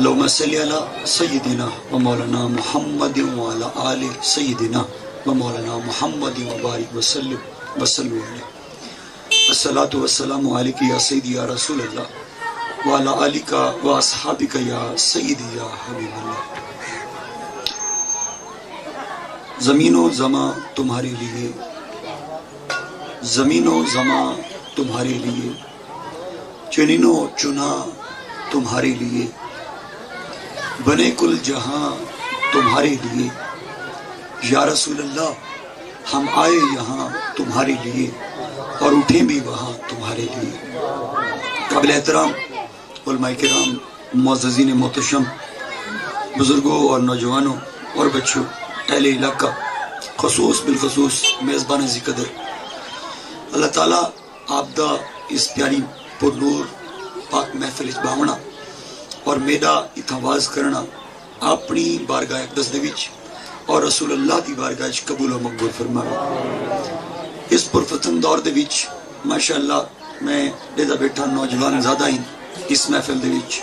اللهم صل على سيدنا ومولانا محمد وعلى آل سيدنا ومولانا محمد وبارك وسلم وصلوا عليه الصلاة والسلام عليك يا سيدي يا رسول الله وعلى آلك وأصحابك يا سيدي يا حبيب الله. زمین و زماں تمہارے لیے، زمین و زماں تمہارے لیے، چنین و چنا تمہارے لیے، بنے کل جہاں تمہارے لیے. یا رسول اللہ ہم آئے یہاں تمہارے لیے اور اٹھیں بھی وہاں تمہارے لیے. قابل احترام علماء کرام، معززین محتشم، بزرگوں اور نوجوانوں اور بچوں، اہل علاقہ، خصوص بالخصوص میزبان ذکر، اللہ تعالیٰ آپ دا اس پیاری پر نور پاک محفل باونا اور میرا اتواز کرنا اپنی بارگاہ اقدس دے وچ اور رسول اللہ دی بارگاہ وچ قبول و مقبول فرماوے. اس پرفتن دور دے وچ ماشاءاللہ میں دیدہ بیٹھا نوجوان زیادہ ہی اس محفل دے وچ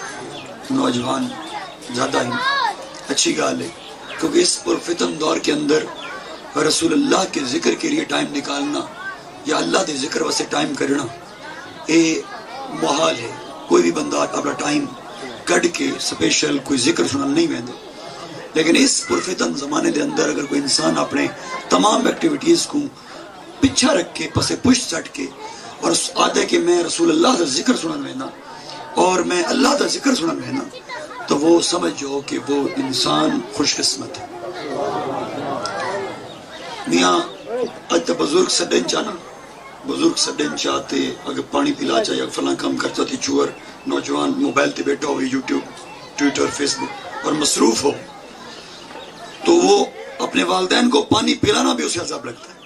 نوجوان زیادہ ہی اچھی گال ہے، کیونکہ اس پرفتن دور کے اندر رسول اللہ کے ذکر کے لیے ٹائم نکالنا یا اللہ دے ذکر واسے ٹائم کرنا اے محال ہے. کوئی بھی بندہ اپنا ٹائم کٹ کے سپیشل کوئی ذکر سنن نہیں ویندے، لیکن اس پرفتن زمانے دے اندر اگر کوئی انسان اپنے تمام ایکٹیویٹیز کو پچھا رکھ کے پسے پشت سٹ کے اور آدھے کہ میں رسول اللہ دا ذکر سنن وینا اور میں اللہ دا ذکر سنن وینا، تو وہ سمجھ جاؤ کہ وہ انسان خوش قسمت ہے. میاں اج تا بزرگ سڈن چانا، بزرگ سڈن چاہتے اگر پانی پلا چاہے یا فلاں کام کرتا تھی چور نوجوان موبائل تے بیٹھا ہوئے یوٹیوب ٹویٹر فیس بک اور مصروف ہو تو وہ اپنے والدین کو پانی پلانا بھی اسے عذاب لگتا ہے.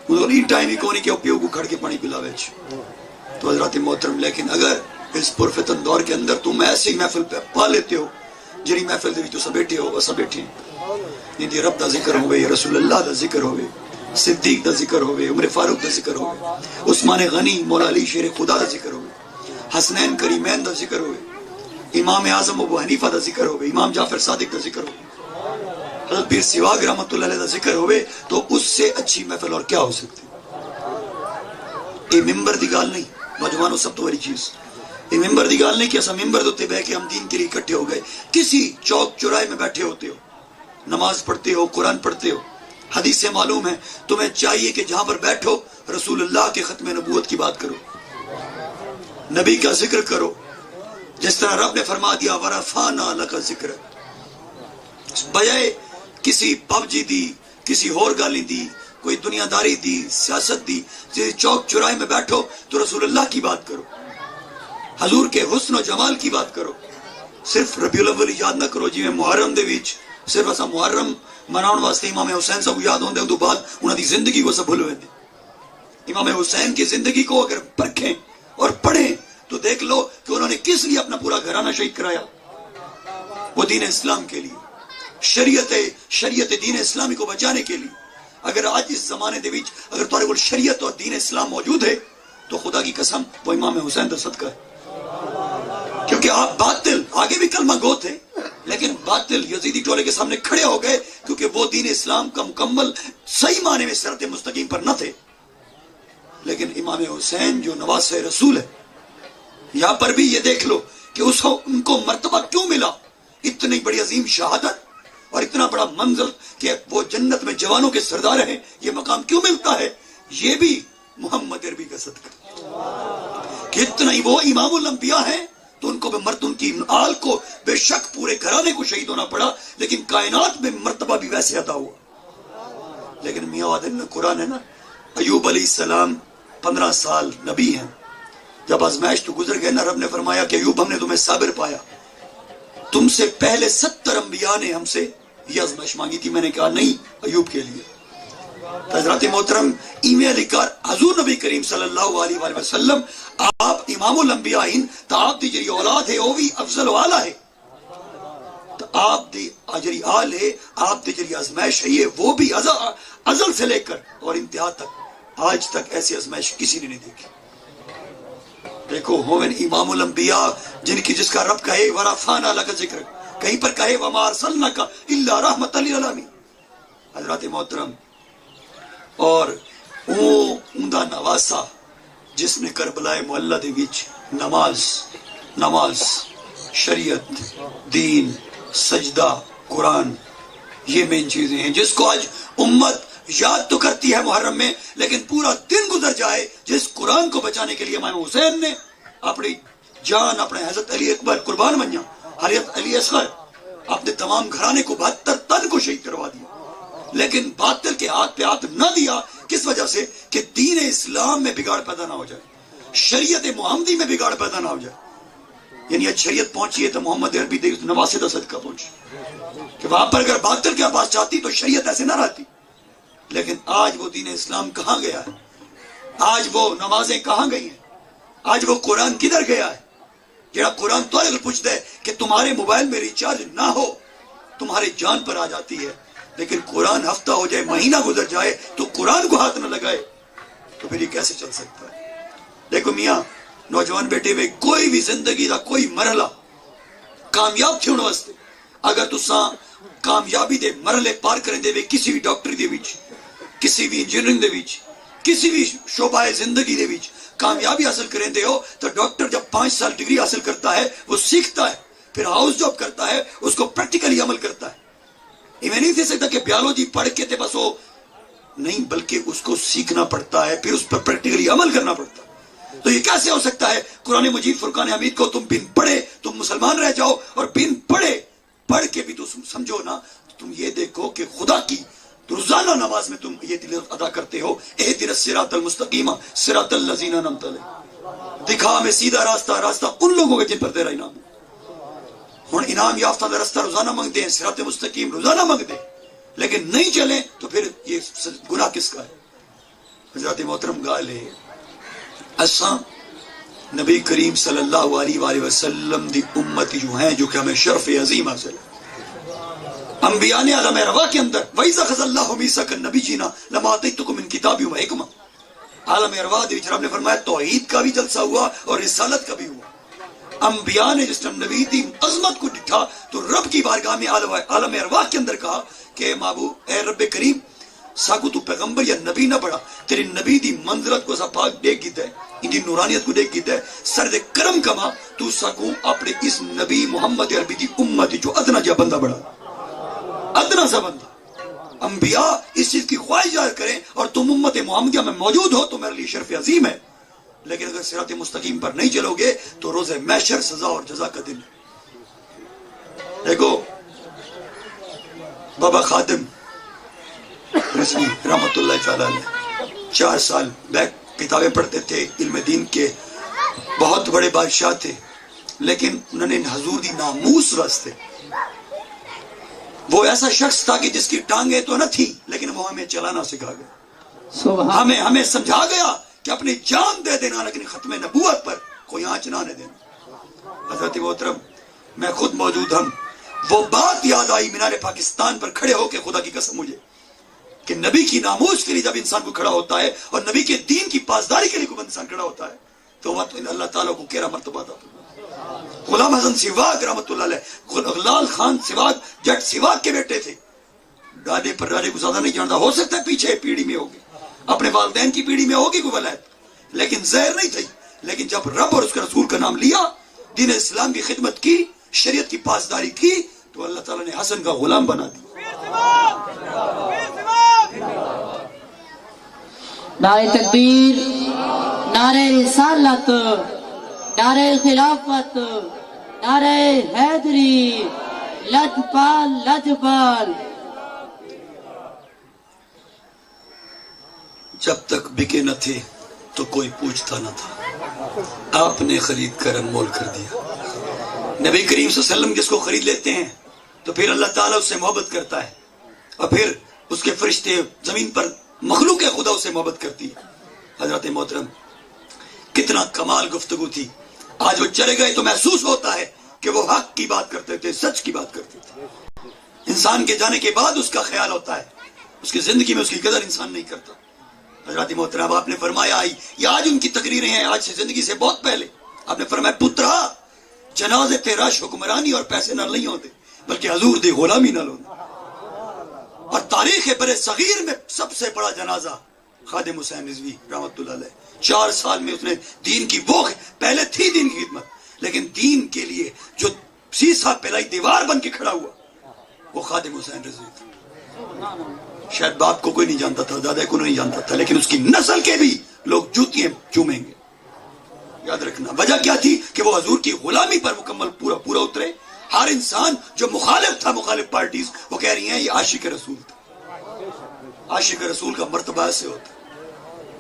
انہوں نے ٹائم ہی کونی کہ پیو کو کھڑ کے پانی پلاوے. تو حضرات محترم، لیکن اگر اس پرفتن دور کے اندر تم ایسی محفل پہ پا لیتے ہو جری محفل دے وچ تساں بیٹھے ہو اساں بیٹھے جی رب دا ذکر ہوئے، رسول اللہ دا ذکر ہوئے، صدیق دا ذکر ہوئے، عمر فاروق دا ذکر ہوئے، عثمان غنی مولا علی شیر خدا دا ذکر ہوئے، حسنین کریمین دا ذکر ہوئے، امام اعظم ابو حنیفہ دا ذکر ہوئے، امام جعفر صادق دا ذکر ہوئے، حضرت پیر سواگ رحمت اللہ علیہ دا ذکر ہوئے، تو اس سے اچھی محفل اور کیا ہو سکتی. یہ ممبر دی گال نہیں نوجوانوں، سب تو بڑی چیز یہ ممبر دی گال نہیں کہ ایسا ممبر دوتے بہ کے ہم دین کے لیے اکٹھے ہو گئے. کسی چوک چوراہے میں بیٹھے ہوتے ہو، نماز پڑھتے ہو، قرآن پڑھتے ہو، حدیث سے معلوم ہے تمہیں چاہیے کہ جہاں پر بیٹھو رسول اللہ کے ختم نبوت کی بات کرو، نبی کا ذکر کرو، جس طرح رب نے فرما دیا وَرَفَعْنَا لَكَ ذِكْرَكَ. بجائے کسی پب جی دی، کسی اور گالی دی، کوئی دنیا داری دی، سیاست دی، چوک چوراہے میں بیٹھو تو رسول اللہ کی بات کرو، حضور کے حسن و جمال کی بات کرو. صرف ربیع الاول یاد نہ کرو جی میں محرم دے وچ صرف اسا محرم مناؤن واسطے امام حسین صاحب یاد ہوندے تو بعد انہاں دی زندگی کو سب بھول ویندے. امام حسین کی زندگی کو اگر پرکھیں اور پڑھیں تو دیکھ لو کہ انہوں نے کس لیے اپنا پورا گھرانہ شہید کرایا. وہ دین اسلام کے لیے، شریعت دین اسلامی کو بچانے کے لیے. اگر آج اس زمانے دے وچ اگر تمہارے کو شریعت اور دین اسلام موجود ہے تو خدا کی قسم وہ امام حسین دا صدقہ ہے. کیونکہ آپ باطل آگے بھی کلمہ گو تھے لیکن باطل یزیدی ٹولے کے سامنے کھڑے ہو گئے کیونکہ وہ دین اسلام کا مکمل صحیح معنی میں صراط مستقیم پر نہ تھے. لیکن امام حسین جو نواسہ رسول ہے، یہاں پر بھی یہ دیکھ لو کہ ان کو مرتبہ کیوں ملا، اتنی بڑی عظیم شہادت اور اتنا بڑا منزل کہ وہ جنت میں جوانوں کے سردار ہیں، یہ مقام کیوں ملتا ہے؟ یہ بھی محمد عربی کا صدقہ. کہ اتنا ہی وہ امام الانبیاء ہیں تو ان کو ان کی آل کو بے شک پورے گھرانے کو شہید ہونا پڑا، لیکن کائنات میں مرتبہ بھی ویسے عطا ہوا. لیکن میاں وادن میں قرآن ہے نا، ایوب علیہ السلام 15 سال نبی ہیں، جب آزمائش تو گزر گئے نا، رب نے فرمایا کہ ایوب ہم نے تمہیں صابر پایا، تم سے پہلے 70 انبیاء نے ہم سے یہ آزمائش مانگی تھی. میں نے کہا نہیں، ایوب کے لیے. حضرات محترم ای میل لکھا حضور نبی کریم صلی اللہ علیہ وآلہ وسلم آپ امام الانبیاء ہیں تو آپ دی جری اولاد ہے وہ بھی افضل و اعلیٰ ہے، تو آپ دی جری آل ہے، آپ دی جری آزمائش ہے یہ وہ بھی ازل سے لے کر اور انتہا تک آج تک ایسی آزمائش کسی نے نہیں دیکھی. دیکھو ہومن امام الانبیاء جن کی جس کا رب کہے ورفعنا لک ذکر، کہیں پر کہے وما ارسلناک الا رحمۃ للعالمین. حضرات محترم، اور وہ اوندا نواسا جس نے کربلا معلہ دے وچ نماز شریعت دین سجدہ قرآن یہ مین چیزیں ہیں جس کو آج امت یاد تو کرتی ہے محرم میں، لیکن پورا دن گزر جائے جس قرآن کو بچانے کے لیے امام حسین نے اپنی جان اپنے حضرت علی اکبر قربان بنیا، حضرت علی اصغر اپنے تمام گھرانے کو 72 تن کو شہید کروا دیا، لیکن باطل کے ہاتھ پہ ہاتھ نہ دیا. کس وجہ سے؟ کہ دین اسلام میں بگاڑ پیدا نہ ہو جائے، شریعت محمدی میں بگاڑ پیدا نہ ہو جائے. یعنی شریعت پہنچی ہے تو محمد عربی دے نواسے کا صدقہ پہنچی، کہ وہاں پر اگر باطل کے آواز چاہتی تو شریعت ایسے نہ رہتی. لیکن آج وہ دین اسلام کہاں گیا ہے؟ آج وہ نمازیں کہاں گئی ہیں؟ آج وہ قرآن کدھر گیا ہے؟ جڑا قرآن تو اگر پوچھتا ہے کہ تمہارے موبائل میں ریچارج نہ ہو تمہارے جان پر آ جاتی ہے، لیکن قرآن ہفتہ ہو جائے مہینہ گزر جائے تو قرآن کو ہاتھ نہ لگائے تو پھر یہ کیسے چل سکتا ہے؟ دیکھو میاں نوجوان بیٹے میں کوئی بھی زندگی دا کوئی مرحلہ کامیاب تھے واسطے اگر تساں کامیابی دے مرحلے پار کریں دے کسی بھی ڈاکٹری دے وچ، کسی بھی انجینئرنگ دے وچ، کسی بھی شعبہ زندگی دے وچ کامیابی حاصل کریں دے ہو تو ڈاکٹر جب 5 سال ڈگری حاصل کرتا ہے وہ سیکھتا ہے، پھر ہاؤس جاب کرتا ہے، اس کو پریکٹیکلی عمل کرتا ہے. یہ میں نہیں دے سکتا کہ بیالوجی پڑھ کے تے بس وہ نہیں، بلکہ اس کو سیکھنا پڑتا ہے، پھر اس پر پریکٹیکلی عمل کرنا پڑتا ہے. تو یہ کیسے ہو سکتا ہے؟ قرآن مجید فرقان حمید کو تم بن پڑھے تم مسلمان رہ جاؤ، اور بن پڑھ کے بھی تو سمجھو نا. تم یہ دیکھو کہ خدا کی روزانہ نماز میں تم یہ دل ادا کرتے ہو اہدنا الصراط المستقیم صراط الذین انعمت علیہم، دکھا ہمیں سیدھا راستہ ان لوگوں کے جن پر تیرا انعام ہے. ہن انعام یافتہ کا راستہ روزانہ مانگتے ہیں، صراط مستقیم روزانہ مانگتے ہیں، لیکن نہیں چلیں تو پھر یہ گناہ کس کا ہے؟ حضرات محترم گال ہے اساں نبی کریم صلی اللہ علیہ وآلہ وسلم دی امت جو ہیں جو کہ ہمیں شرف عظیم حاصل ہے. انبیاء نے عالم ارواح کے اندر وَإِذَا خَذَ اللَّهُ مِيثَاقَ النَّبِيِّينَ لَمَا آتَيْتُكُم مِّن کِتَابٍ وَحِکْمَةٍ. عالم ارواح دے وچ رب نے فرمایا توحید کا بھی جلسہ ہوا اور رسالت کا بھی ہوا. انبیاء نے جس ٹائم نبی دی عظمت کو ڈٹھا تو رب کی بارگاہ میں عالم ارواح کے اندر کہا کہ محبوب اے رب کریم ساکو تو پیغمبر یا نبی نہ بڑھا، تیری نبی دی منزلت کو سا پاک دیکھ گیتا ہے، ان دی نورانیت کو دیکھ گیتا ہے، سر دے کرم کما تو ساکو اپنے اس نبی محمد عربی دی امت جو ادنا جا بندہ بڑھا، ادنا سا بندہ. انبیاء اس چیز کی خواہش ظاہر کریں اور تم امت محمدیہ میں موجود ہو تو میرے لیے شرف عظیم ہے، لیکن اگر صراط مستقیم پر نہیں چلو گے تو روز محشر سزا اور جزا کا دن. دیکھو بابا خادم رضوی رحمت اللہ تعالیٰ علیہ 4 سال بیک کتابیں پڑھتے تھے، علم دین کے بہت بڑے بادشاہ تھے، لیکن انہوں نے حضور دی ناموس راستے. وہ ایسا شخص تھا کہ جس کی ٹانگیں تو نہ تھی لیکن وہ ہمیں چلانا سکھا گیا، ہمیں سمجھا گیا کہ اپنی جان دے دینا لیکن ختم نبوت پر کوئی آنچ نہ دینا. حضرت محترم میں خود موجود ہم، وہ بات یاد آئی مینار پاکستان پر کھڑے ہو کے، خدا کی قسم مجھے، کہ نبی کی ناموس کے لیے جب انسان کو کھڑا ہوتا ہے اور نبی کے دین کی پاسداری کے لیے کوئی انسان کھڑا ہوتا ہے تو وہ اللہ تعالیٰ کو کیرا مرتبہ تھا. غلام حسن سواگ رحمت اللہ علیہ لال خان سواگ جٹ سواگ کے بیٹے تھے، دادے پر دادے کو زیادہ نہیں جانتا، ہو سکتا ہے پیچھے پیڑھی میں ہوگی، اپنے والدین کی پیڑھی میں ہوگی کوئی ولایت، لیکن زہر نہیں تھی. لیکن جب رب اور اس کے رسول کا نام لیا، دین اسلام کی خدمت کی، شریعت کی پاسداری کی، تو اللہ تعالیٰ نے حسن کا غلام بنا دیا. نعرہ تکبیر، نعرہ رسالت، نعرہ خلافت، نعرہ حیدری، لجپال لجپال. جب تک بکے نہ تھے تو کوئی پوچھتا نہ تھا، آپ نے خرید کر انمول کر دیا. نبی کریم صلی اللہ علیہ وسلم جس کو خرید لیتے ہیں تو پھر اللہ تعالیٰ اس سے محبت کرتا ہے، اور پھر اس کے فرشتے زمین پر مخلوق خدا اس سے محبت کرتی ہے. حضرت محترم کتنا کمال گفتگو تھی. آج وہ چلے گئے تو محسوس ہوتا ہے کہ وہ حق کی بات کرتے تھے، سچ کی بات کرتے تھے. انسان کے جانے کے بعد اس کا خیال ہوتا ہے، اس کی زندگی میں اس کی قدر انسان نہیں کرتا. حضرت محترم آپ نے فرمایا، یہ آج ان کی تقریریں ہیں، آج سے زندگی سے بہت پہلے آپ نے فرمایا پترا جنازے تیرا حکمرانی اور پیسے نہ نہیں ہوتے بلکہ حضور دی غلامی نہ ہوتے. اور تاریخ بر صغیر میں سب سے بڑا جنازہ خادم حسین رضوی رحمت اللہ علیہ. 4 سال میں اس نے دین کی وہ پہلے تھی دین کی خدمت لیکن دین کے لیے جو سیسا پلائی دیوار بن کے کھڑا ہوا وہ خادم حسین رضوی تھا. شاید باپ کو کوئی نہیں جانتا تھا, دادا کو نہیں جانتا تھا, لیکن اس کی نسل کے بھی لوگ جوتیاں چومیں گے. یاد رکھنا وجہ کیا تھی کہ وہ حضور کی غلامی پر مکمل پورا اترے. ہر انسان جو مخالف تھا, مخالف پارٹیز, وہ کہہ رہی ہیں یہ عاشق رسول تھا. عاشق رسول کا مرتبہ ایسے ہوتا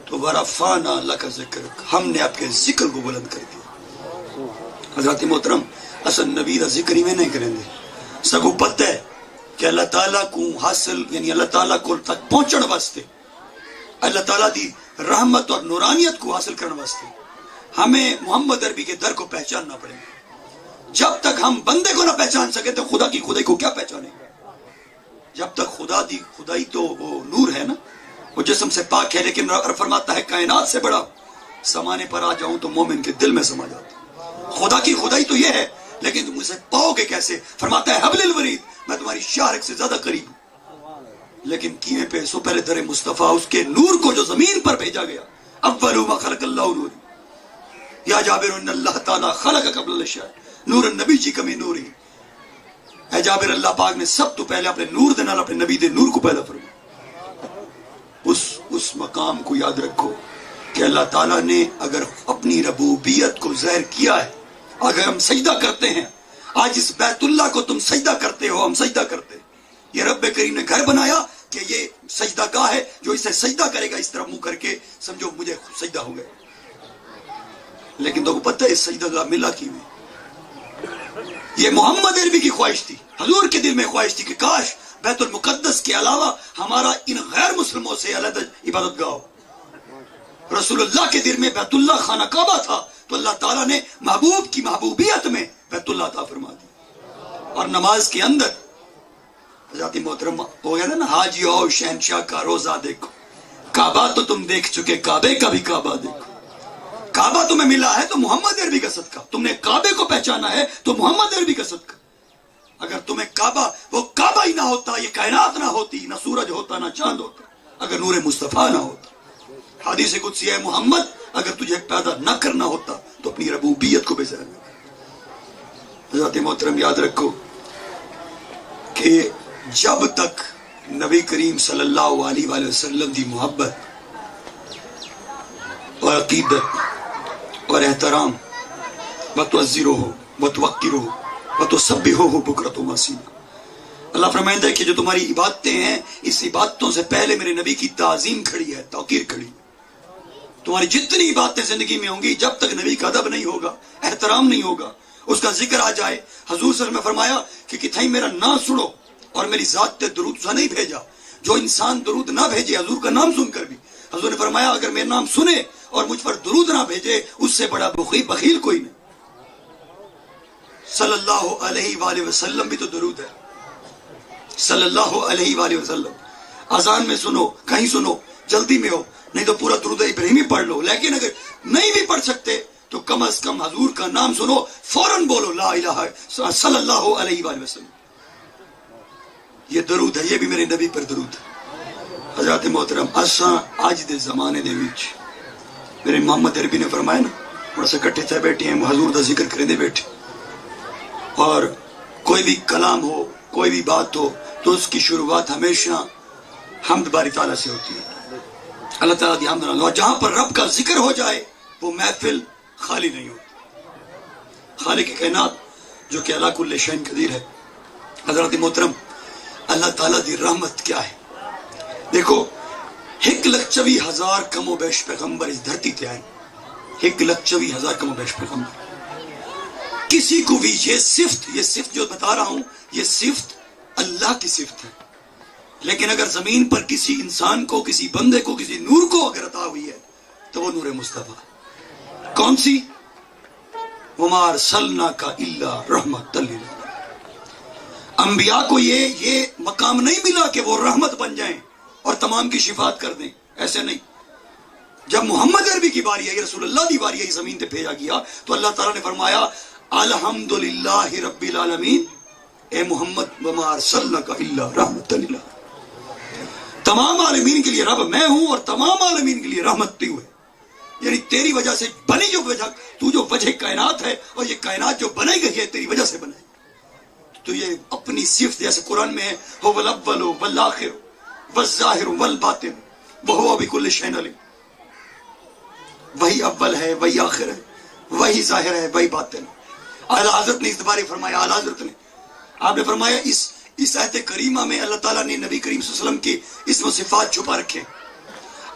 تو ورفعنا لک ذکرک, ہم نے آپ کے ذکر کو بلند کر دیا. حضرت محترم اصل نبی دا ذکر ہی میں نہیں کریں گے. سگو پتہ ہے کہ اللہ تعالیٰ کو حاصل یعنی اللہ تعالیٰ کو تک پہنچن واسطے, اللہ تعالیٰ دی رحمت اور نورانیت کو حاصل کرنے واسطے ہمیں محمد عربی کے در کو پہچاننا پڑے گا. جب تک ہم بندے کو نہ پہچان سکے تو خدا کی خدائی کو کیا پہچانے گا. جب تک خدا دی خدائی تو وہ نور ہے نا, وہ جسم سے پاک ہے, لیکن فرماتا ہے کائنات سے بڑا سمانے پر آ جاؤں تو مومن کے دل میں سما جاتا. خدا کی خدائی تو یہ ہے لیکن تم اسے پاؤ گے کیسے. فرماتا ہے حبل الورید, میں تمہاری شارک سے زیادہ قریب ہوں. لیکن کیویں پہ سو پہلے در مصطفیٰ اس کے نور کو جو زمین پر بھیجا گیا, اول ما خلق اللہ نور یا جابر ان اللہ تعالی خلق قبل الاشیاء نور النبی جی کمی نوری. اے جابر اللہ پاک نے سب تو پہلے اپنے نور دے نال اپنے نبی دے نور کو پیدا فرمایا. اس مقام کو یاد رکھو کہ اللہ تعالیٰ نے اگر اپنی ربوبیت کو ظاہر کیا ہے, اگر ہم سجدہ کرتے ہیں, آج اس بیت اللہ کو تم سجدہ کرتے ہو, ہم سجدہ کرتے ہیں. یہ رب کریم نے گھر بنایا کہ یہ سجدہ گاہ ہے, جو اسے سجدہ کرے گا اس طرح منہ کر کے سمجھو مجھے سجدہ ہو گئے. لیکن تو کو پتہ ہے اس سجدہ گاہ ملا کی میں یہ محمد عربی کی خواہش تھی, حضور کے دل میں خواہش تھی کہ کاش بیت المقدس کے علاوہ ہمارا ان غیر مسلموں سے علیحدہ عبادت گاہ ہو. رسول اللہ کے دل میں بیت اللہ خانہ کعبہ تھا تو اللہ تعالیٰ نے محبوب کی محبوبیت میں بیت اللہ عطا فرما دی. اور نماز کے اندر حضرت محترم ہو گیا نا, حاجی آؤ شہنشاہ کا روزہ دیکھو, کعبہ تو تم دیکھ چکے, کعبے کا بھی کعبہ دیکھو. کعبہ تمہیں ملا ہے تو محمد عربی کا صدقہ, تم نے کعبے کو پہچانا ہے تو محمد عربی کا صدقہ. اگر تمہیں کعبہ وہ کعبہ ہی نہ ہوتا, یہ کائنات نہ ہوتی, نہ سورج ہوتا نہ چاند ہوتا, اگر نور مصطفیٰ نہ ہوتا. حدیث قدسی ہے محمد اگر تجھے پیدا نہ کرنا ہوتا تو اپنی ربوبیت کو بے ظاہر نہ کر. حضرت محترم یاد رکھو کہ جب تک نبی کریم صلی اللہ علیہ وآلہ وسلم دی محبت اور عقیدت اور احترام وتوزرو ہو وتوقرو ہو وتسبحو ہو بکرۃ و اصیلا. اللہ فرمائندہ ہے کہ جو تمہاری عبادتیں ہیں اس عبادتوں سے پہلے میرے نبی کی تعظیم کھڑی ہے, توقیر کھڑی ہے. تمہاری جتنی عبادتیں زندگی میں ہوں گی جب تک نبی کا ادب نہیں ہوگا, احترام نہیں ہوگا, اس کا ذکر آ جائے. حضور صلی اللہ علیہ وسلم نے فرمایا کہ کتھائی میرا نام سنو اور میری ذات تے درود سا نہیں بھیجا. جو انسان درود نہ بھیجے حضور کا نام سن کر بھی, حضور نے فرمایا اگر میرا نام سنے اور مجھ پر درود نہ بھیجے اس سے بڑا بخیل کوئی نہیں. صلی اللہ علیہ وآلہ وسلم بھی تو درود ہے, صلی اللہ علیہ وآلہ وسلم. اذان میں سنو, کہیں سنو, جلدی میں ہو, نہیں تو پورا درود ابراہیمی پڑھ لو. لیکن اگر نہیں بھی پڑھ سکتے تو کم از کم حضور کا نام سنو, فوراً بولو لا الہ صلی اللہ علیہ وآلہ وسلم. یہ درود ہے, یہ بھی میرے نبی پر درود ہے. حضرات محترم اساں آج دے زمانے دے وچ میرے محمد عربی نے فرمایا نا, تھوڑا سا کٹھے تھے بیٹھے ہیں حضور دا ذکر کرنے بیٹھے, اور کوئی بھی کلام ہو کوئی بھی بات ہو تو اس کی شروعات ہمیشہ حمد باری تعالیٰ سے ہوتی ہے. اللہ تعالیٰ دی حمد, اور جہاں پر رب کا ذکر ہو جائے وہ محفل خالی نہیں ہوتی. خالق کائنات جو کہ اللہ کل شیء قدیر ہے. حضرت محترم اللہ تعالیٰ دی رحمت کیا ہے. دیکھو 1,24,000 کم و بیش پیغمبر اس دھرتی تے آئے, 1,24,000 کم و بیش پیغمبر. کسی کو بھی یہ صفت جو بتا رہا ہوں یہ صفت اللہ کی صفت ہے. لیکن اگر زمین پر کسی انسان کو, کسی بندے کو, کسی نور کو اگر عطا ہوئی ہے تو وہ نور مصطفیٰ. کون سی؟ وَمَا أَرْسَلْنَاكَ إِلَّا رَحْمَةً لِلْعَالَمِينَ. انبیاء کو یہ مقام نہیں ملا کہ وہ رحمت بن جائیں اور تمام کی شفاعت کر دیں, ایسے نہیں. جب محمد عربی کی باری آئی، رسول اللہ کی باری آئی، زمین تے بھیجا گیا تو اللہ تعالیٰ نے فرمایا الحمدللہ رب العالمین، اے محمد وما ارسلناک الا رحمۃ للعالمین، تمام عالمین کے لیے رب میں ہوں اور تمام عالمین کے لیے رحمت تو ہے. یعنی تیری وجہ سے بنی جو وجہ، تو جو وجہ کائنات ہے اور یہ کائنات جو بنائی گئی ہے تیری وجہ سے بنائی. تو یہ اپنی صفت جیسے قرآن میں ہے هو الاول والآخر والظاہر والباطن وهو بكل شيء علیم، وہی اول ہے، وہی آخر ہے، وہی ظاہر ہے، وہی باطن. اعلیٰ حضرت نے اس بارے فرمایا، اعلیٰ حضرت نے آپ نے فرمایا اس آیت کریمہ میں اللہ تعالیٰ نے نبی کریم صلی اللہ علیہ وسلم کے اسم و صفات چھپا رکھے.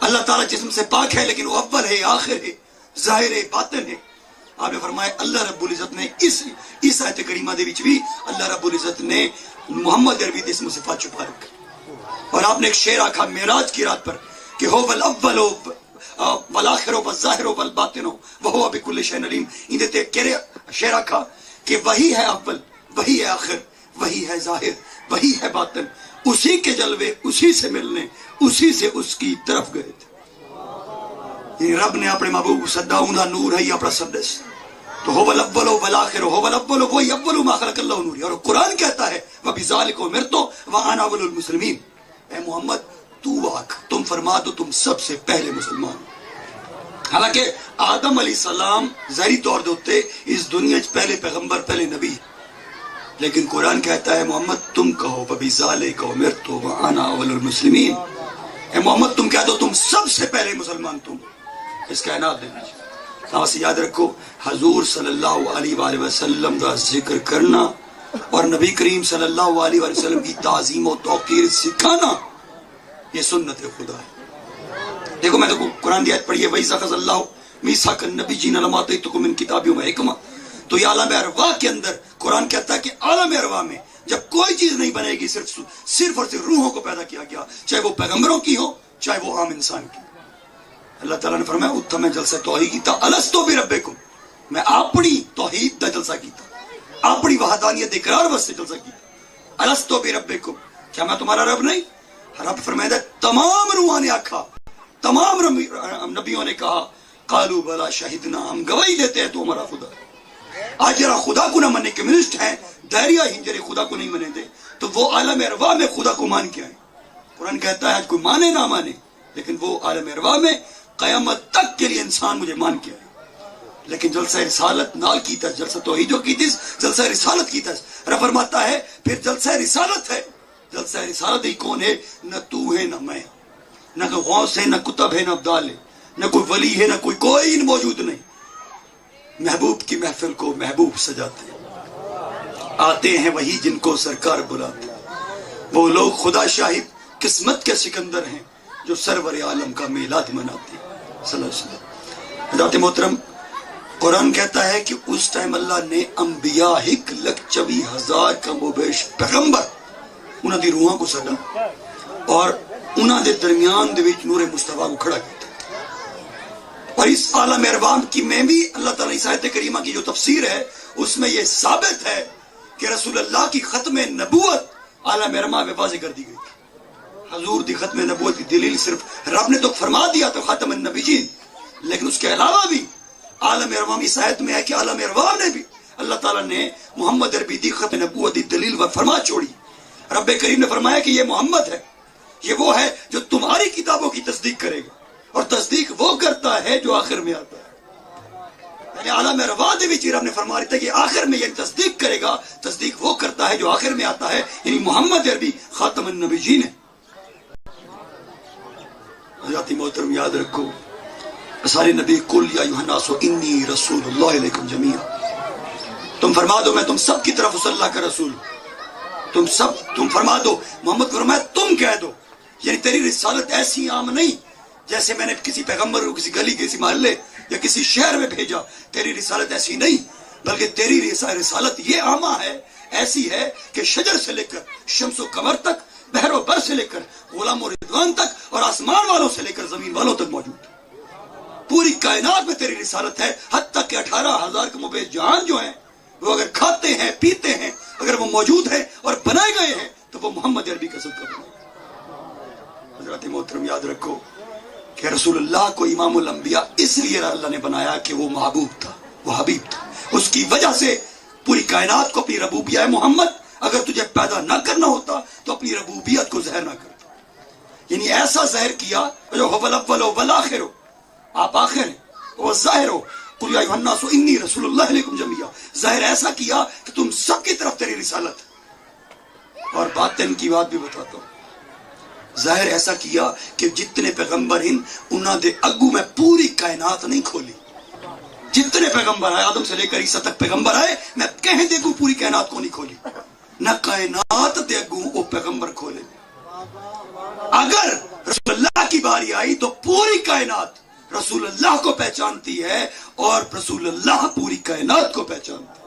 اللہ تعالیٰ جسم سے پاک ہے لیکن وہ اول ہے، آخر ہے، ظاہر ہے، باطن ہے. آپ نے فرمایا اللہ رب العزت نے اس آیت کریمہ دے وچ بھی اللہ رب العزت نے محمد عربی دے اسم و صفات چھپا رکھے. اور آپ نے ایک شعر آکھا معراج کی رات پر کہ هو الاول والآخر والظاہر والباطن وهو بكل شيء علیم. اندے تے کہے شعر آکھا کہ وہی ہے اول، وہی ہے آخر، وہی ہے ظاہر، وہی ہے باطن. اسی کے جلوے اسی سے ملنے، اسی سے اس کی طرف گئے تھے. یہ رب نے اپنے محبوب کو سدا، انہا نور ہے یہ اپنا سدس. تو هو الاول والآخر هو الاول وہی اول ما خلق اللہ نور. اور قرآن کہتا ہے وبذالک امرت وانا اول المسلمین. اے محمد تو آکھ، تم فرما دو تم سب سے پہلے مسلمان. حالانکہ آدم علیہ السلام ظاہری طور دوتے اس دنیا چ پہلے پیغمبر، پہلے نبی، لیکن قرآن کہتا ہے محمد تم کہو وبذالک امرت وانا اول المسلمین. اے محمد تم کہہ دو تم سب سے پہلے مسلمان تم اس کائنات دے. خاص یاد رکھو حضور صلی اللہ علیہ وآلہ وسلم کا ذکر کرنا اور نبی کریم صلی اللہ علیہ وآلہ وسلم کی تعظیم و توقیر سکھانا یہ سنت خدا ہے. دیکھو میں تو قرآن کی آیت پڑھی ہے وَإِذْ أَخَذَ اللَّهُ مِيثَاقَ النَّبِيِّينَ لَمَا آتَيْتُكُم مِّن كِتَابٍ وَحِكْمَةٍ. تو یہ عالم ارواح کے اندر قرآن کہتا ہے کہ عالم ارواح میں جب کوئی چیز نہیں بنے گی، صرف اور صرف روحوں کو پیدا کیا گیا، چاہے وہ پیغمبروں کی ہو چاہے وہ عام انسان کی. اللہ تعالیٰ نے فرمایا اتھا میں جلسہ توحید کیتا الستو بربکم، میں اپنی توحید دا جلسہ کیتا، اپنی وحدانیت اقرار واسطے جلسہ کیتا. الستو بربکم، کیا میں تمہارا رب نہیں؟ رب فرمایا تمام روحوں نے آکھا، تمام نبیوں نے کہا قالوا بلا شہدنا، ہم گواہی دیتے ہیں تو ہمارا خدا ہے. آج جرا خدا کو نہ مننے کمیونسٹ ہیں، دائریہ ہنجرے خدا کو نہیں منے دے، تو وہ عالم ارواح میں خدا کو مان کے آئے. قرآن کہتا ہے آج کوئی مانے نہ مانے لیکن وہ عالم ارواح میں قیامت تک کے لیے انسان مجھے مان کے آئے. لیکن جلسہ رسالت نال کی تس، جلسہ توحید جو کی تس، جلسہ رسالت کی تس. رب فرماتا ہے پھر جلسہ رسالت ہے. جلسہ رسالت ہی کون ہے؟ نہ تو ہے نہ میں، نہ کوئی غوث ہے، نہ کتب ہے، نہ ابدال ہے، نہ کوئی ولی ہے، نہ کوئی موجود نہیں. محبوب کی محفل کو محبوب سجاتے ہیں، آتے ہیں وہی جن کو سرکار بلاتے ہیں. وہ لوگ خدا شاہد قسمت کے سکندر ہیں جو سرور عالم کا میلاد مناتے ہیں صلی اللہ علیہ وسلم. حضرت محترم قرآن کہتا ہے کہ اس ٹائم اللہ نے انبیاء 1,24,000 کم و بیش پیغمبر انہوں دی روحوں کو سدا اور انہوں دے درمیان دے وچ نور مصطفیٰ کو کھڑا کیا. اور اس عالم ارواح کی میں بھی اللہ تعالیٰ اس آیت کریمہ کی جو تفسیر ہے اس میں یہ ثابت ہے کہ رسول اللہ کی ختم نبوت عالم ارواح میں واضح کر دی گئی. حضور دی ختم نبوت کی دلیل صرف رب نے تو فرما دیا تو خاتم النبیین، لیکن اس کے علاوہ بھی عالم ارواح اس آیت میں ہے کہ عالم ارواح نے بھی اللہ تعالیٰ نے محمد عربی دی ختم نبوت دی دلیل و فرما چھوڑی. رب کریم نے فرمایا کہ یہ محمد ہے، یہ وہ ہے جو تمہاری کتابوں کی تصدیق کرے گا، اور تصدیق وہ کرتا ہے جو آخر میں آتا ہے. یعنی عالم ارواح دے وچ رب نے فرما رہا تھا کہ آخر میں یہ تصدیق کرے گا، تصدیق وہ کرتا ہے جو آخر میں آتا ہے. یعنی محمد عربی خاتم النبیین ہے. حضرت محترم یاد رکھو سارے نبی کل یا ایھا الناس انی رسول اللہ علیکم جمیعا، تم فرما دو میں تم سب کی طرف اس اللہ کا رسول، تم فرما دو. محمد کو فرمایا تم کہہ دو. یعنی تیری رسالت ایسی عام نہیں جیسے میں نے کسی پیغمبر کو کسی گلی کسی محلے یا کسی شہر میں بھیجا. تیری رسالت ایسی نہیں، بلکہ تیری رسالت یہ عامہ ہے، ایسی ہے کہ شجر سے لے کر شمس و قمر تک، بحر و بر سے لے کر غلام و رضوان تک اور آسمان والوں سے لے کر زمین والوں تک موجود ہے. پوری کائنات میں تیری رسالت ہے. حتیٰ کہ 18,000 کے مبید جہان جو ہیں وہ اگر کھاتے ہیں پیتے ہیں، اگر وہ موجود ہیں اور بنائے گئے ہیں تو وہ محمد عربی کا صدقہ بنائے. حضرت محترم یاد رکھو کہ رسول اللہ کو امام الانبیاء اس لیے اللہ نے بنایا کہ وہ محبوب تھا، وہ حبیب تھا، اس کی وجہ سے پوری کائنات کو اپنی ربوبیت ہے محمد اگر تجھے پیدا نہ کرنا ہوتا تو اپنی ربوبیت کو ظاہر نہ کرتا، یعنی ایسا ظاہر کیا جو هو الاول والآخر ہو، آپ آخر ہیں وہ ظاہر ہو، قل یا ایھا الناس انی رسول اللہ علیکم جمیعا، ظاہر ایسا کیا کہ تم سب کی طرف تیری رسالت ہے۔ اور باطن کی بات بھی بتاتا ہوں، ظاہر ایسا کیا کہ جتنے پیغمبر ہیں انہاں دے اگو میں پوری کائنات نہیں کھولی، جتنے پیغمبر آئے آدم سے لے کر عیسیٰ تک پیغمبر آئے میں کہیں دے گو پوری کائنات کو نہیں کھولی، نہ کائنات دے اگو وہ پیغمبر کھولے۔ اگر رسول اللہ کی باری آئی تو پوری کائنات رسول اللہ کو پہچانتی ہے اور رسول اللہ پوری کائنات کو پہچانتی ہے۔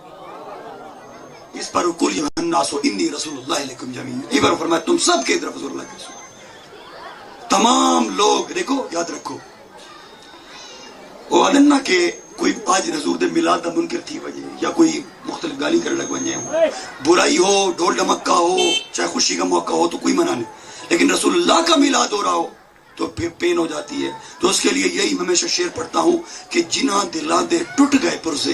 اس پر قل یا ایھا الناس انی رسول اللہ علیکم جمیعا، یہ پر فرمایا تم سب کے طرف رسول اللہ کے رسول، تمام لوگ دیکھو یاد رکھو، وہ آدم نہ کہ کوئی آج حضور دے میلاد دا منکر تھی وجہ یا کوئی مختلف گالی کرنے لگ بن جائے، برائی ہو، ڈھول ڈمکا ہو، چاہے خوشی کا موقع ہو تو کوئی منع نہیں، لیکن رسول اللہ کا میلاد ہو رہا ہو تو پھر پین ہو جاتی ہے۔ تو اس کے لیے یہی ہمیشہ شعر پڑھتا ہوں کہ جنہاں دلاں دے ٹوٹ گئے پرزے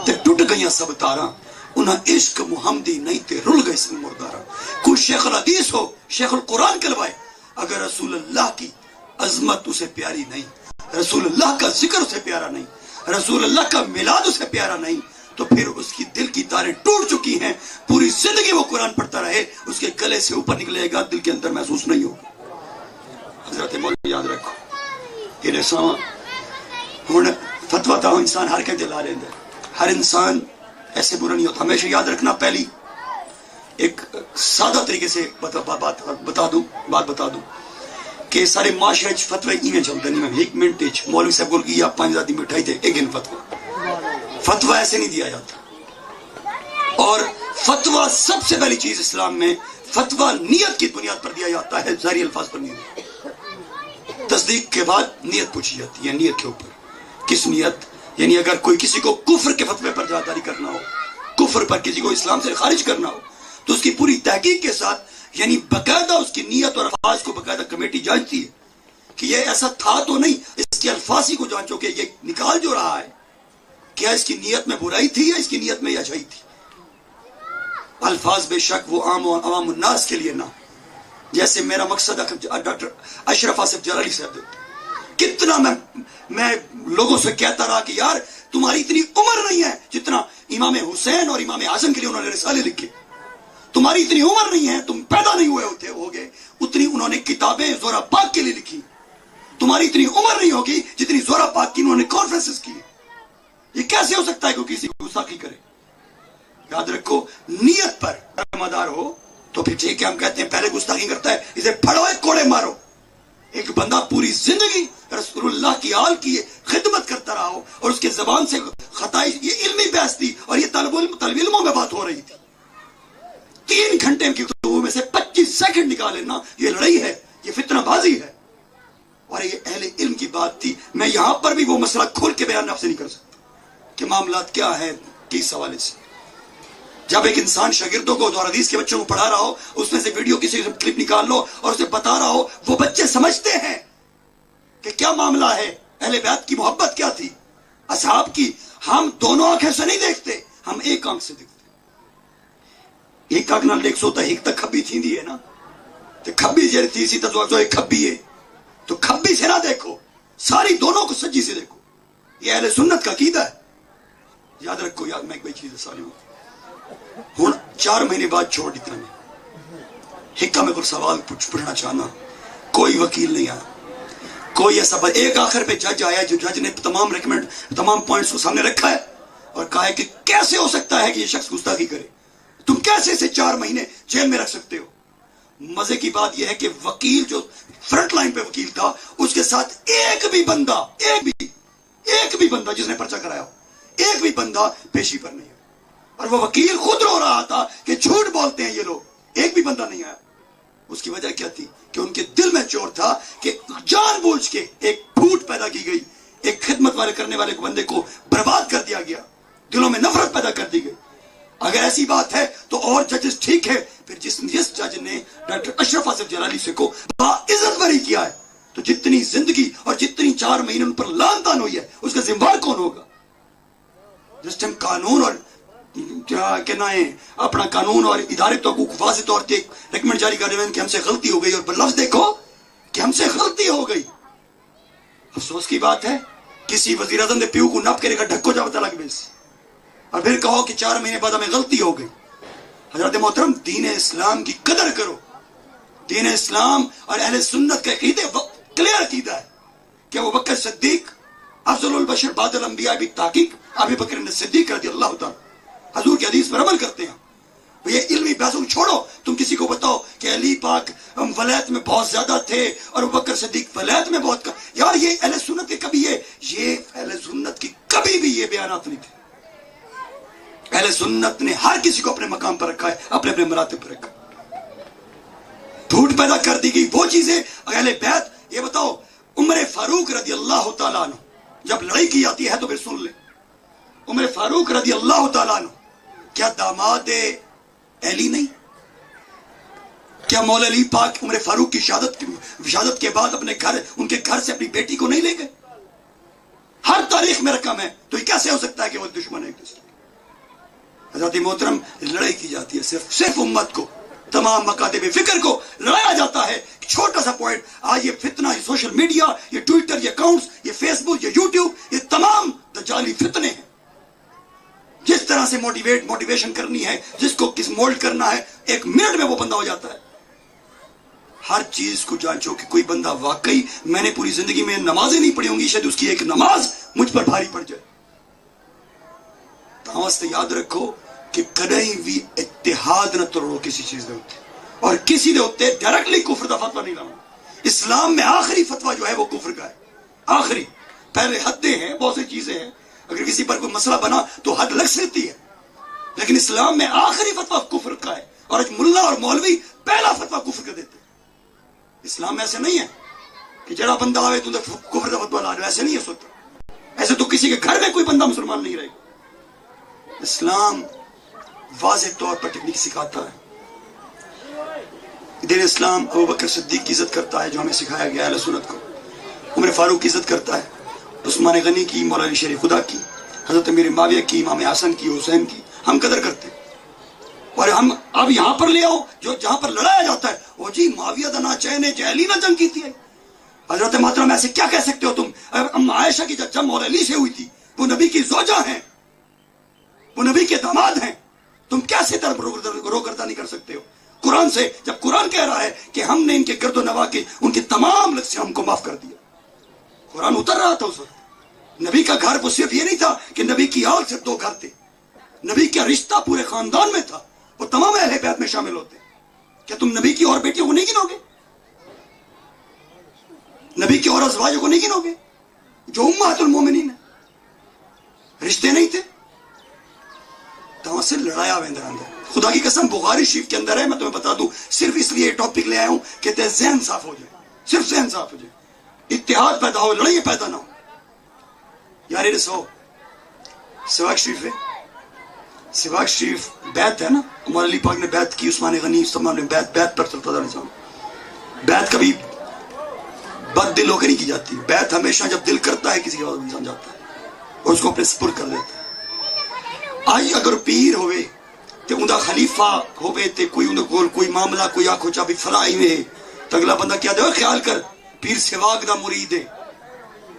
تے ٹوٹ گئیاں سب تاراں، انہاں عشق محمدی نہیں تے رل گئے سن مرداراں۔ کوئی شیخ الحدیث ہو، شیخ القرآن کلوائے، اگر رسول اللہ کی عظمت اسے پیاری نہیں، رسول اللہ کا ذکر اسے پیارا نہیں، رسول اللہ کا میلاد اسے پیارا نہیں، تو پھر اس کی دل کی تاریں ٹوٹ چکی ہیں، پوری زندگی وہ قرآن پڑھتا رہے، اس کے گلے سے اوپر نکلے گا، دل کے اندر محسوس نہیں ہوگا۔ حضرت مولوی یاد رکھو کہ رساں ہن فتویٰ تا انسان ہر کے دل آ رہے ہیں، ہر انسان ایسے برا نہیں ہوتا۔ ہمیشہ یاد رکھنا، پہلی ایک سادہ طریقے سے بتا دوں کہ سارے معاشرے فتوے ایویں چلتے نہیں، ایک منٹ مولوی صاحب بول گیا 5 آدمی بٹھائی تھے ایک دن فتویٰ ایسے نہیں دیا جاتا، اور فتویٰ سب سے پہلی چیز اسلام میں فتویٰ نیت کی بنیاد پر دیا جاتا ہے، ظاہری الفاظ پر نہیں، تصدیق کے بعد نیت پوچھی جاتی ہے، نیت کے اوپر کس نیت، یعنی اگر کوئی کسی کو کفر کے فتوے پر جاداری کرنا ہو، کفر پر کسی کو اسلام سے خارج کرنا ہو تو اس کی پوری تحقیق کے ساتھ، یعنی باقاعدہ اس کی نیت اور الفاظ کو باقاعدہ کمیٹی جانچتی ہے کہ یہ ایسا تھا تو نہیں، اس کے الفاظ ہی کو جانچو کہ یہ نکال جو رہا ہے کیا اس کی نیت میں برائی تھی یا اس کی نیت میں اچھائی تھی۔ الفاظ بے شک وہ عوام الناس کے لیے نہ، جیسے میرا مقصد ڈاکٹر اشرف آصف جلالی صاحب دے، کتنا میں لوگوں سے کہتا رہا کہ یار تمہاری اتنی عمر نہیں ہے جتنا امام حسین اور امام اعظم کے لیے انہوں نے رسالے لکھے، تمہاری اتنی عمر نہیں ہے، تم پیدا نہیں ہوئے ہوگے اتنی انہوں نے کتابیں زہرہ پاک کے لیے لکھی، تمہاری اتنی عمر نہیں ہوگی جتنی زہرہ پاک کی انہوں نے کانفرنسز کی۔ یہ کیسے ہو سکتا ہے کہ کسی کو گستاخی کرے؟ یاد رکھو نیت پر مدار ہو تو پھر ٹھیک ہے، ہم کہتے ہیں پہلے گستاخی کرتا ہے اسے پھڑو ایک کوڑے مارو۔ ایک بندہ پوری زندگی رسول اللہ کی آل کی خدمت کرتا رہا ہو اور اس کے زبان سے خطائی، یہ علمی بحث تھی اور یہ طالب علموں میں بات ہو رہی تھی، 3 گھنٹے کی گفتگو میں سے 25 سیکنڈ نکالے نا، یہ لڑائی ہے، یہ فتنہ بازی ہے، اور یہ اہل علم کی بات تھی۔ میں یہاں پر بھی وہ مسئلہ کھول کے بیان آپ سے نہیں کر سکتا کہ معاملات کیا ہے کس حوالے سے۔ جب ایک انسان شاگردوں کو اور حدیث کے بچوں کو پڑھا رہا ہو، اس میں سے ویڈیو کسی کلپ نکال لو اور اسے بتا رہا ہو، وہ بچے سمجھتے ہیں کہ کیا معاملہ ہے، اہل بیت کی محبت کیا تھی، اصحاب کی۔ ہم دونوں آنکھیں سے نہیں دیکھتے، ہم ایک آنکھ سے دیکھتے۔ ایک آنکھ نال دیکھ سوتا ایک تک کھبی تھی ہے نا، تو کھبی جی تھی سی تو ایک کھبی ہے، تو کھبی سے نہ دیکھو، ساری دونوں کو سجی سے دیکھو۔ یہ اہل سنت کا عقیدہ ہے، یاد رکھو۔ یاد میں ایک بڑی چیز ساری ہوں 4 مہینے بعد چھوڑ دیتا میں ہکا میں کوئی سوال پوچھنا چاہنا، کوئی وکیل نہیں آیا، کوئی ایسا ایک آخر پہ جج آیا جو جج نے تمام پوائنٹس کو سامنے رکھا ہے اور کہا ہے کہ کیسے ہو سکتا ہے کہ یہ شخص گستاخی کرے، تم کیسے اسے 4 مہینے جیل میں رکھ سکتے ہو۔ مزے کی بات یہ ہے کہ وکیل جو فرنٹ لائن پہ وکیل تھا، اس کے ساتھ ایک بھی بندہ جس نے پرچہ کرایا ہو، ایک بھی بندہ پیشی پر نہیں ہے، اور وہ وکیل خود رو رہا تھا کہ جھوٹ بولتے ہیں یہ لوگ، ایک بھی بندہ نہیں آیا۔ اس کی وجہ کیا تھی کہ ان کے دل میں چور تھا کہ جان بوجھ کے ایک پھوٹ پیدا کی گئی، ایک خدمت والے کرنے والے بندے کو برباد کر دیا گیا، دلوں میں نفرت پیدا کر دی گئی۔ اگر ایسی بات ہے تو اور ججز ٹھیک ہے، پھر جس جج نے ڈاکٹر اشرف آصف جلالی سے کو باعزت بری کیا ہے، تو جتنی زندگی اور جتنی 4 مہینے ان پر لان تان ہوئی ہے اس کا ذمہ دار کون ہوگا؟ جس ٹائم قانون اور کیا کہنا ہے اپنا قانون اور ادارے تو واضح طور پہ ریکمنڈ جاری کر رہے ہیں کہ ہم سے غلطی ہو گئی، اور لفظ دیکھو کہ ہم سے غلطی ہو گئی. افسوس کی بات ہے کسی وزیر اعظم نے پیو کو نپ کے رکھا ڈھکو جا بتا لگ بیس، اور پھر کہو کہ 4 مہینے بعد ہمیں غلطی ہو گئی. حضرت محترم، دین اسلام کی قدر کرو. دین اسلام اور اہل سنت کا عقیدے کلیئر عقیدہ ہے کہ ابو بکر صدیق افضل البشر بعد الانبیاء بالتحقیق ابو بکر صدیق رضی اللہ تعالی حضور کی حدیث پر عمل کرتے ہیں. یہ علمی بحثوں چھوڑو، تم کسی کو بتاؤ کہ علی پاک ولایت میں بہت زیادہ تھے اور ابو بکر صدیق ولایت میں بہت یار یہ اہل سنت کے کبھی یہ اہل سنت کی کبھی بھی یہ بیانات نہیں تھے. اہل سنت نے ہر کسی کو اپنے مقام پر رکھا ہے، اپنے اپنے مراتب پر رکھا. جھوٹ پیدا کر دی گئی وہ چیزیں اہل بیت. یہ بتاؤ عمر فاروق رضی اللہ تعالیٰ عنہ جب لڑائی کی جاتی ہے تو پھر سن لیں، عمر فاروق رضی اللہ تعالیٰ عنہ کیا داماد علی نہیں؟ کیا مولا علی پاک عمر فاروق کی شہادت کے بعد اپنے گھر ان کے گھر سے اپنی بیٹی کو نہیں لے گئے؟ ہر تاریخ میں رقم ہے، تو یہ کیسے ہو سکتا ہے کہ وہ دشمن ہے ایک دوسرے؟ حضرت محترم، لڑائی کی جاتی ہے صرف امت کو، تمام مکاتب فکر کو لڑایا جاتا ہے. چھوٹا سا پوائنٹ، آج یہ فتنہ، یہ سوشل میڈیا، یہ ٹویٹر، یہ اکاؤنٹس، یہ فیس بک، یہ یوٹیوب، یہ تمام دجالی فتنے ہیں. جس طرح سے موٹیویشن کرنی ہے، جس کو کس مولڈ کرنا ہے، 1 منٹ میں وہ بندہ ہو جاتا ہے. ہر چیز کو جانچو کہ کوئی بندہ واقعی میں نے پوری زندگی میں نمازیں نہیں پڑھی ہوں گی، شاید اس کی ایک نماز مجھ پر بھاری پڑ جائے. تو یاد رکھو کہ کدی بھی اتحاد نہ توڑو کسی چیز دے ہوتے، اور کسی دے ہوتے ڈائریکٹلی کفر دا فتویٰ نہیں لانا. اسلام میں آخری فتویٰ جو ہے وہ کفر کا ہے. آخری، پہلے حدیں ہیں، بہت سی چیزیں ہیں، اگر کسی پر کوئی مسئلہ بنا تو حد لگ سکتی ہے، لیکن اسلام میں آخری فتویٰ کفر کا ہے. اور آج ملا اور مولوی پہلا فتویٰ کفر کا دیتے ہیں. اسلام میں ایسے نہیں ہے کہ جڑا بندہ آوے تو کفر کا فتویٰ لا رہے، ایسے نہیں ہے سوچتا. ایسے تو کسی کے گھر میں کوئی بندہ مسلمان نہیں رہے. اسلام واضح طور پر ٹیکنیک سکھاتا ہے. دین اسلام ابو بکر صدیق کی عزت کرتا ہے جو ہمیں سکھایا گیا ہے اہل سنت کو. عمر فاروق کی عزت کرتا ہے، عثمان غنی کی، مولانا شیر خدا کی، حضرت امیر معاویہ کی، امام حسن کی، حسین کی ہم قدر کرتے ہیں. اور ہم اب یہاں پر لے آؤ جو جہاں پر لڑایا جاتا ہے، وہ جی معاویہ دا نہ چہنے جہلی نہ جنگ کی تھی. حضرت محترم ایسے کیا کہہ سکتے ہو تم؟ ام عائشہ کی جب مولا علی سے ہوئی تھی، وہ نبی کی زوجہ ہیں، وہ نبی کے داماد ہیں، تم کیسے روگردہ نہیں کر سکتے ہو؟ قرآن سے جب قرآن کہہ رہا ہے کہ ہم نے ان کے گرد و نواح کے ان کی تمام لفظ ہم کو معاف کر دیا. قرآن اتر رہا تھا اس وقت. نبی کا گھر وہ صرف یہ نہیں تھا کہ نبی کی آل صرف 2 گھر تھے، نبی کا رشتہ پورے خاندان میں تھا، وہ تمام اہل بیت میں شامل ہوتے. کیا تم نبی کی اور بیٹیوں کو نہیں گنو گے؟ نبی کی اور ازواجوں کو نہیں گنو گے جو امہات المومنین ہیں؟ رشتے نہیں تھے تو سے لڑایا ویندر اندر. خدا کی قسم بخاری شریف کے اندر ہے، میں تمہیں بتا دوں، صرف اس لیے یہ ٹاپک لے آیا ہوں کہ تیرے ذہن صاف ہو جائے، صرف ذہن صاف ہو جائے، اتحاد پیدا ہو، لڑائی پیدا نہ ہو. یار یہ سو سواق شریف ہے، سواق شریف بیعت ہے نا، مولا علی پاک نے بیعت کی، عثمان غنی استعمال نے بیعت پر چلتا تھا نظام. بیعت کبھی بد دل ہو کے نہیں کی جاتی. بیعت ہمیشہ جب دل کرتا ہے کسی کے بعد انسان جاتا ہے اور اس کو اپنے سپر کر دیتا ہے. آج اگر پیر ہوئے تے اندہ خلیفہ ہوئے تے کوئی اندہ کول کوئی معاملہ کوئی آنکھو چاہی فلائی میں تو اگلا بندہ کیا دے خیال کر پیر سواق دا مرید ہے،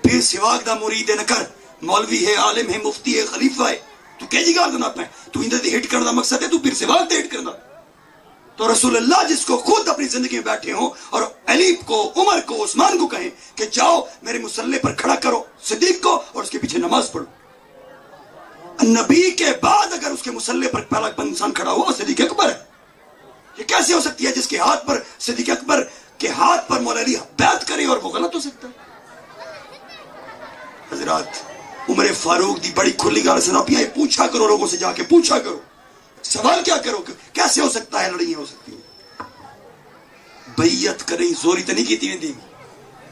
پیر سواق دا مرید ہے نہ کر، مولوی ہے، عالم ہے، مفتی ہے، خلیفہ ہے، تو کہہ جی گال دنا پہ تو اندہ دے ہٹ کرنا مقصد ہے تو پیر سواق دے ہٹ کرنا. تو رسول اللہ جس کو خود اپنی زندگی میں بیٹھے ہوں اور علی کو، عمر کو، عثمان کو کہیں کہ جاؤ میرے مسلح پر کھڑا کرو صدیق کو اور اس کے پیچھے نماز پڑھو. نبی کے بعد اگر اس کے مسلح پر پہلا انسان کھڑا ہوا صدیق اکبر ہے. یہ کیسے ہو سکتی ہے جس کے ہاتھ پر صدیق اکبر کے ہاتھ پر مولا علی بیعت کرے اور وہ غلط ہو سکتا ہے؟ حضرات عمر فاروق دی بڑی کھلی گال سناپیاں پوچھا کرو، لوگوں سے جا کے پوچھا کرو، سوال کیا کرو کہ کیسے ہو سکتا ہے لڑائیاں ہو سکتی ہیں. بیعت کریں زوری تو نہیں کی تھی دی،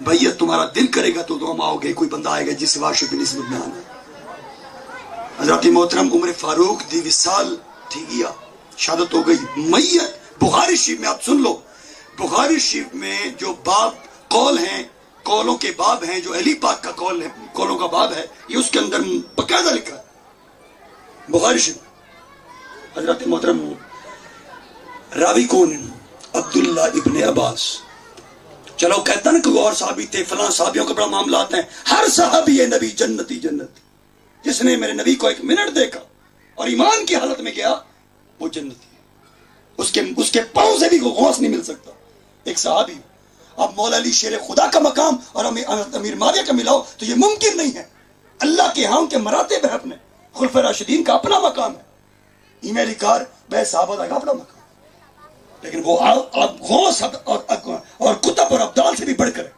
بیعت تمہارا دل کرے گا تو تم آؤ گے، کوئی بندہ آئے گا جس سے واشو کی نسبت میں آنا. حضرت محترم عمر فاروق دی وصال تھی گیا، شہادت ہو گئی، میت. بخاری شریف میں آپ سن لو، بخاری شریف میں جو باب قول ہیں قولوں کے باب ہیں جو علی پاک کا قول ہے، قولوں کا باب ہے، یہ اس کے اندر باقاعدہ لکھا ہے بخاری شریف۔ حضرت محترم راوی کون ہیں؟ عبداللہ ابن عباس۔ چلو کہتا نا کہ اور صحابی تھے، فلاں صحابیوں کے بڑا معاملات ہیں، ہر صحابی نبی جنتی جنتی، جس نے میرے نبی کو ایک منٹ دیکھا اور ایمان کی حالت میں گیا وہ جنتی ہے، اس کے پاؤں سے بھی کوئی غوث نہیں مل سکتا، ایک صحابی۔ اب مولا علی شیر خدا کا مقام اور امیر معاویہ کا ملاؤ تو یہ ممکن نہیں ہے۔ اللہ کے ہاں کے مراتب ہے، اپنے خلفائے راشدین کا اپنا مقام ہے، ایمیلی کار بے صحابہ کا اپنا مقام، لیکن وہ غوث اور کتب اور ابدال سے بھی بڑھ کر ہے۔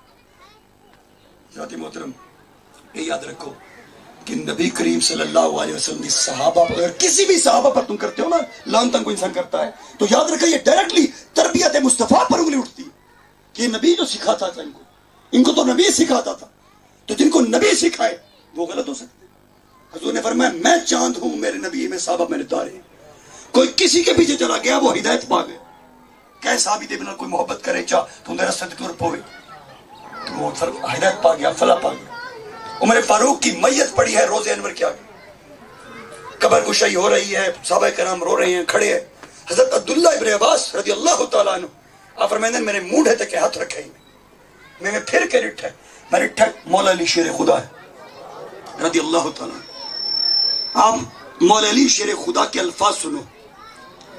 حضرت محترم یہ یاد رکھو کہ نبی کریم صلی اللہ علیہ وسلم کی صحابہ پر، اگر کسی بھی صحابہ پر تم کرتے ہو نا لعن تنگ کو انسان کرتا ہے، تو یاد رکھو یہ ڈائریکٹلی تربیت مصطفیٰ پر انگلی اٹھتی ہے کہ یہ نبی جو سکھاتا تھا ان کو تو نبی سکھاتا تھا، تو جن کو نبی سکھائے وہ غلط ہو سکتے۔ حضور نے فرمایا میں چاند ہوں، میرے نبی میں صحابہ میرے تارے ہیں۔ کوئی کسی کے پیچھے چلا گیا وہ ہدایت پا گیا۔ کہ صحابی دے بنا کوئی محبت کرے چاہ تو میرا صدق تور پوے تو وہ ہدایت پا گیا، فلاح پا گیا۔ عمر فاروق کی میت پڑی ہے روزے انور کے آگے، قبر کشائی ہو رہی ہے، صحابہ کرام رو رہے ہیں، کھڑے ہیں۔ حضرت عبداللہ ابن عباس رضی اللہ تعالیٰ عنہ آپ فرمائیں میرے مونڈے تک ہاتھ رکھے ہی میں پھر کے رٹھا میں رٹھا مولا علی شیر خدا ہے رضی اللہ تعالیٰ عنہ۔ آپ مولا علی شیر خدا کے الفاظ سنو،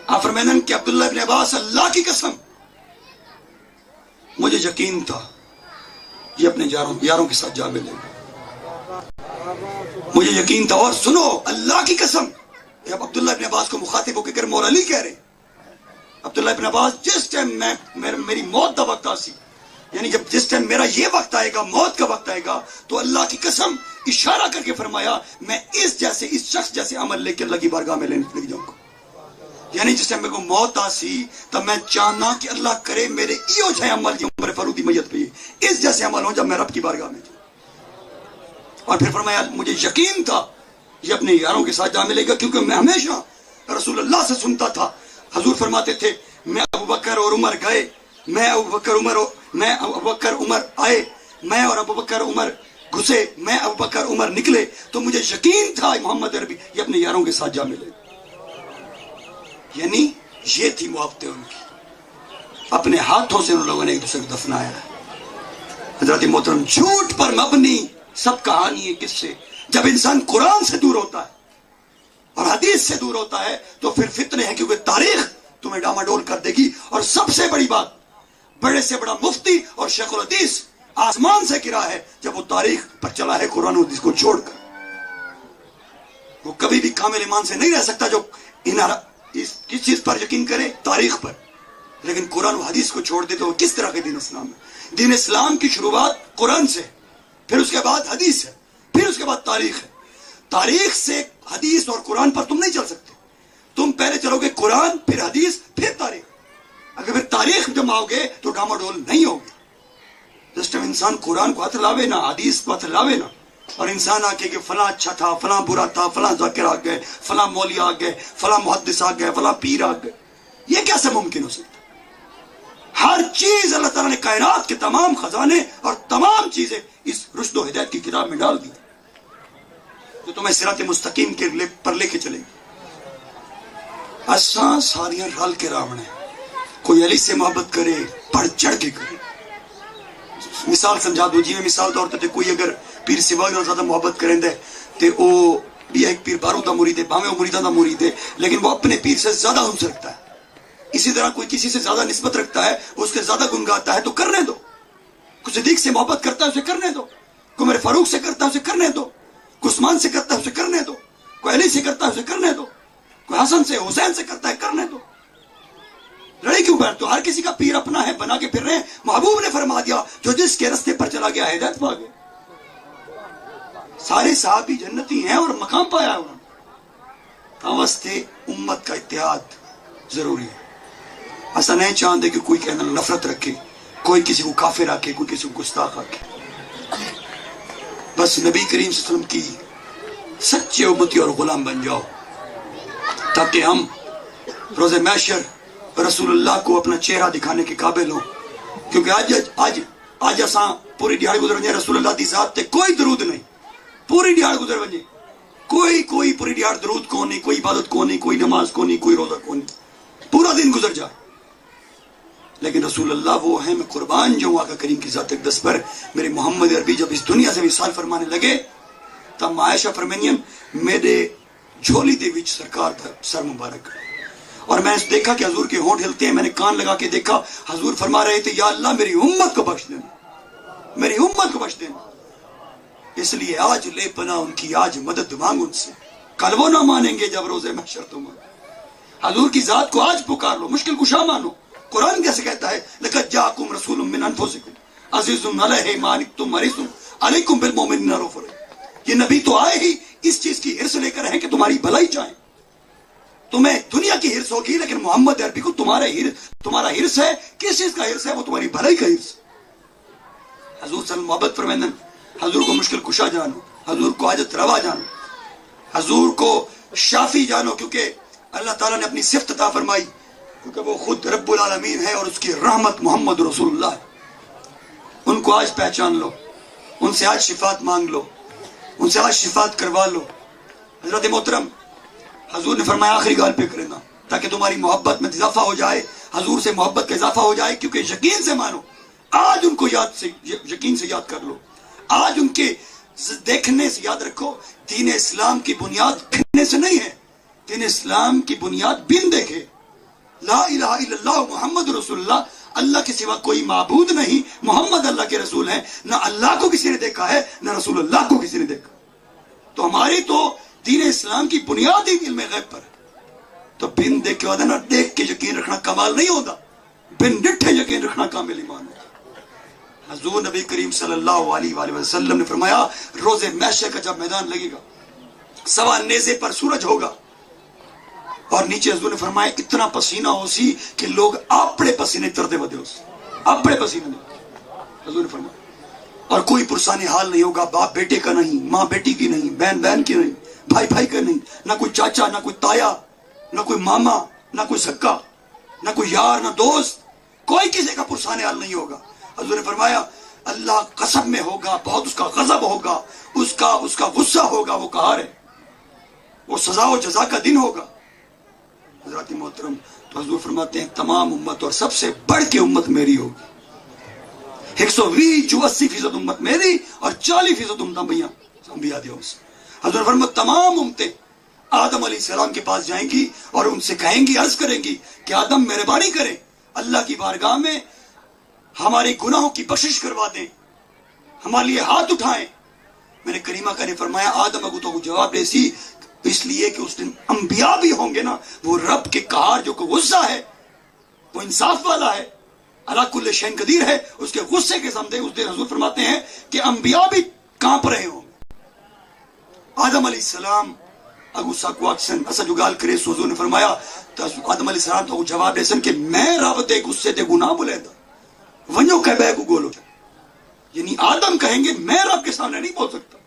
آپ فرمائیں کہ عبداللہ ابن عباس اللہ کی قسم مجھے یقین تھا یہ اپنے یاروں کے ساتھ جا ملے گا، مجھے یقین تھا۔ اور سنو اللہ کی قسم، اب عبداللہ ابن عباس کو مخاطب ہو کے کر مولا علی کہہ رہے ہیں، عبداللہ ابن عباس جس ٹائم میری موت کا وقت آسی، یعنی جس ٹائم میرا یہ وقت آئے گا، موت کا وقت آئے گا، تو اللہ کی قسم اشارہ کر کے فرمایا میں اس شخص جیسے عمل لے کے اللہ کی بارگاہ میں لینے لگ جاؤں گا۔ یعنی جس ٹائم میرے کو موت آسی تب میں چاہنا کہ اللہ کرے میرے ایو جائے عمل کی عمر فاروق کی میت پہ اس جیسے عمل ہو جب میں رب کی بارگاہ میں جاؤں۔ اور پھر فرمایا مجھے یقین تھا یہ اپنے یاروں کے ساتھ جا ملے گا، کیونکہ میں ہمیشہ رسول اللہ سے سنتا تھا، حضور فرماتے تھے میں ابوبکر اور عمر گئے، میں ابوبکر عمر آئے، میں اور ابوبکر عمر گھسے، میں ابوبکر عمر نکلے، تو مجھے یقین تھا محمد عربی یہ اپنے یاروں کے ساتھ جا ملے گا۔ یعنی یہ تھی محبتیں ان کی، اپنے ہاتھوں سے ان لوگوں نے ایک دوسرے کو دفنایا ہے۔ حضرت محترم جھوٹ پر مبنی سب کہانی ہے کس سے؟ جب انسان قرآن سے دور ہوتا ہے اور حدیث سے دور ہوتا ہے تو پھر فتنے ہیں، کیونکہ تاریخ تمہیں ڈاماڈول کر دے گی۔ اور سب سے بڑی بات، بڑے سے بڑا مفتی اور شیخ الحدیث آسمان سے گرا ہے جب وہ تاریخ پر چلا ہے قرآن و حدیث کو چھوڑ کر۔ وہ کبھی بھی کامل ایمان سے نہیں رہ سکتا جو کس چیز پر یقین کرے، تاریخ پر، لیکن قرآن و حدیث کو چھوڑ دے تو وہ کس طرح کے دین اسلام ہے؟ دین اسلام کی شروعات قرآن سے، پھر اس کے بعد حدیث ہے، پھر اس کے بعد تاریخ ہے۔ تاریخ سے حدیث اور قرآن پر تم نہیں چل سکتے، تم پہلے چلو گے قرآن، پھر حدیث، پھر تاریخ۔ اگر پھر تاریخ جماؤ گے تو ڈاماڈول نہیں ہوگی۔ جس ٹائم انسان قرآن کو ہاتھ لاوے نا، حدیث کو ہاتھ لاوے نا، اور انسان آ کے کہ فلاں اچھا تھا، فلاں برا تھا، فلاں ذاکر آ گئے، فلاں مولوی آ گئے، فلاں محدث آ گئے، فلاں پیر آ گئے، یہ کیسے ممکن ہو سکتا؟ ہر چیز اللہ تعالیٰ نے کائنات کے تمام خزانے اور تمام چیزیں اس رشد و ہدایت کی کتاب میں ڈال دی جو تمہیں صراط مستقیم کے پر لے کے چلے گی۔ اساں ساریاں رل کے راونے، کوئی علی سے محبت کرے بڑھ چڑھ کے کرے۔ مثال سمجھا دو، جی میں مثال طور تے کوئی اگر پیر سوا نال زیادہ محبت کریں دے تے او بھی ایک پیر بارو دا مرید ہے، باویں او مریداں دا مرید ہے، لیکن وہ اپنے پیر سے زیادہ انس رکھتا ہے۔ اسی طرح کوئی کسی سے زیادہ نسبت رکھتا ہے، وہ اس کے زیادہ گن گاتا ہے، تو کرنے دو۔ کوئی صدیق سے محبت کرتا ہے اسے کرنے دو، کوئی میرے فاروق سے کرتا ہے اسے کرنے دو، کوئی عثمان سے کرتا ہے اسے کرنے دو، کوئی علی سے کرتا ہے اسے کرنے دو، کوئی حسن سے حسین سے کرتا ہے کرنے دو۔ لڑائی کیوں بیٹھتے ہو؟ ہر کسی کا پیر اپنا ہے، بنا کے پھر رہے ہیں۔ محبوب نے فرما دیا جو جس کے راستے پر چلا گیا ہدایت پا گیا۔ سارے صحابی جنتی ہیں اور مقام پایا انہوں نے۔ واسطے امت کا اتحاد ضروری ہے۔ ایسا نہیں چاہتے کہ کوئی کہنا نفرت رکھے، کوئی کسی کو کافر آکے، کوئی کسی کو گستاخ آکے۔ بس نبی کریم صلی اللہ علیہ وسلم کی سچے امتی اور غلام بن جاؤ، تاکہ ہم روز محشر رسول اللہ کو اپنا چہرہ دکھانے کے قابل ہوں۔ کیونکہ آج آج اساں پوری دیہڑ گزر ونجے رسول اللہ دی ذات تے کوئی درود نہیں، پوری دیہڑ گزر ونجے کوئی پوری دیہڑ درود کو نہیں، کوئی عبادت کو نہیں، کوئی نماز کو نہیں، کوئی روزہ کو نہیں، پورا دن گزر جائے، لیکن رسول اللہ وہ ہیں، میں قربان جو آقا کریم کی ذات اقدس پر. میرے محمد عربی جب اس دنیا سے وصال فرمانے لگے تب عائشہ فرمانیاں میرے جھولی دے وچ سرکار دا سر مبارک، اور میں نے دیکھا کہ حضور کے ہونٹ ہلتے ہیں، میں نے کان لگا کے دیکھا حضور فرما رہے تھے یا اللہ میری امت کو بخش دینا، میری امت کو بخش دینا. اس لیے آج لے پناہ ان کی، آج مدد مانگ ان سے، کل وہ نہ مانیں گے جب روز محشر تم. حضور کی ذات کو آج پکار لو، مشکل کشا مانو. قرآن کیسے کہتا ہے لقد جاءکم رسول من انفسکم عزیز علیہ ما عنتم حریص علیکم بالمؤمنین رؤوف رحیم. یہ نبی تو آئے ہی اس چیز کی ہرس لے کر ہیں کہ تمہاری بھلائی چاہیں. تمہیں دنیا کی ہرس ہوگی لیکن محمد عربی کو تمہارا ہرس ہے. کس چیز کا ہرس ہے؟ وہ تمہاری بھلائی کا ہرس. حضور صلی اللہ علیہ وسلم محبت فرمائیں، حضور کو مشکل کشا جانو، حضور کو حاجت روا جانو، حضور کو شافی جانو، کیونکہ اللہ تعالیٰ نے اپنی صفت عطا فرمائی، کیونکہ وہ خود رب العالمین ہے اور اس کی رحمت محمد رسول اللہ ہے. ان کو آج پہچان لو، ان سے آج شفاعت مانگ لو، ان سے آج شفاعت کروا لو. حضرت محترم حضور نے فرمایا آخری گال پہ کرنا تاکہ تمہاری محبت میں اضافہ ہو جائے، حضور سے محبت کا اضافہ ہو جائے، کیونکہ یقین سے مانو. آج ان کو یقین سے یاد کر لو، آج ان کے دیکھنے سے یاد رکھو. دین اسلام کی بنیاد پھرنے سے نہیں ہے، دین اسلام کی بنیاد بن دیکھے. لا الہ الا اللہ محمد رسول اللہ، اللہ کے سوا کوئی معبود نہیں، محمد اللہ کے رسول ہیں. نہ اللہ کو کسی نے دیکھا ہے نہ رسول اللہ کو کسی نے دیکھا. تو ہماری تو دین اسلام کی بنیاد ہی علم غیب پر ہے. تو بن دیکھ کے ہوتا نا، دیکھ کے یقین رکھنا کمال نہیں ہوتا، بن ڈٹھے یقین رکھنا کامل ایمان ہوتا. حضور نبی کریم صلی اللہ علیہ وآلہ وسلم نے فرمایا روز محشر کا جب میدان لگے گا، سوا نیزے پر سورج ہوگا، اور نیچے حضور نے فرمایا اتنا پسینہ ہو سی کہ لوگ اپنے پسینے تردے ودے ہو سی، اپنے پسینے نہیں. حضور نے فرمایا اور کوئی پرسانی حال نہیں ہوگا، باپ بیٹے کا نہیں، ماں بیٹی کی نہیں، بہن بہن کی نہیں، بھائی بھائی کا نہیں، نہ کوئی چاچا، نہ کوئی تایا، نہ کوئی ماما، نہ کوئی سکا، نہ کوئی یار، نہ دوست، کوئی کسی کا پرسانی حال نہیں ہوگا. حضور نے فرمایا اللہ قسم میں ہوگا، بہت اس کا غضب ہوگا، اس کا غصہ ہوگا، وہ قہار ہے، وہ سزا و جزا کا دن ہوگا. حضرات محترم تو حضور فرماتے ہیں تمام امت اور سب سے بڑھ کے امت میری ہوگی. 120-80% امت میری اور 40% امت انبیاء دی ہوگی. حضور فرماتے تمام امتیں آدم علیہ السلام کے پاس جائیں گی اور ان سے کہیں گی، عرض کریں گی کہ آدم مہربانی کریں، اللہ کی بارگاہ میں ہمارے گناہوں کی بخشش کروا دیں، ہمارے لیے ہاتھ اٹھائیں. میں نے کریمہ کا نے فرمایا آدم اگو تو جواب دے سی، اس لیے کہ اس دن انبیاء بھی ہوں گے نا، وہ رب کے قہار جو کہ غصہ ہے، وہ انصاف والا ہے، اللہ کل شین قدیر ہے، اس کے غصے کے سامنے اس دن حضور فرماتے ہیں کہ انبیاء بھی کانپ رہے ہوں گے. آدم علیہ السلام اگو ساکو اکسن اسا جو گال کرے سو حضور نے فرمایا تو آدم علیہ السلام تو جواب دے سن کہ میں رب دے غصے تے گناہ بولے دا ونجو کہ بے کو گولو، یعنی آدم کہیں گے میں رب کے سامنے نہیں بول سکتا،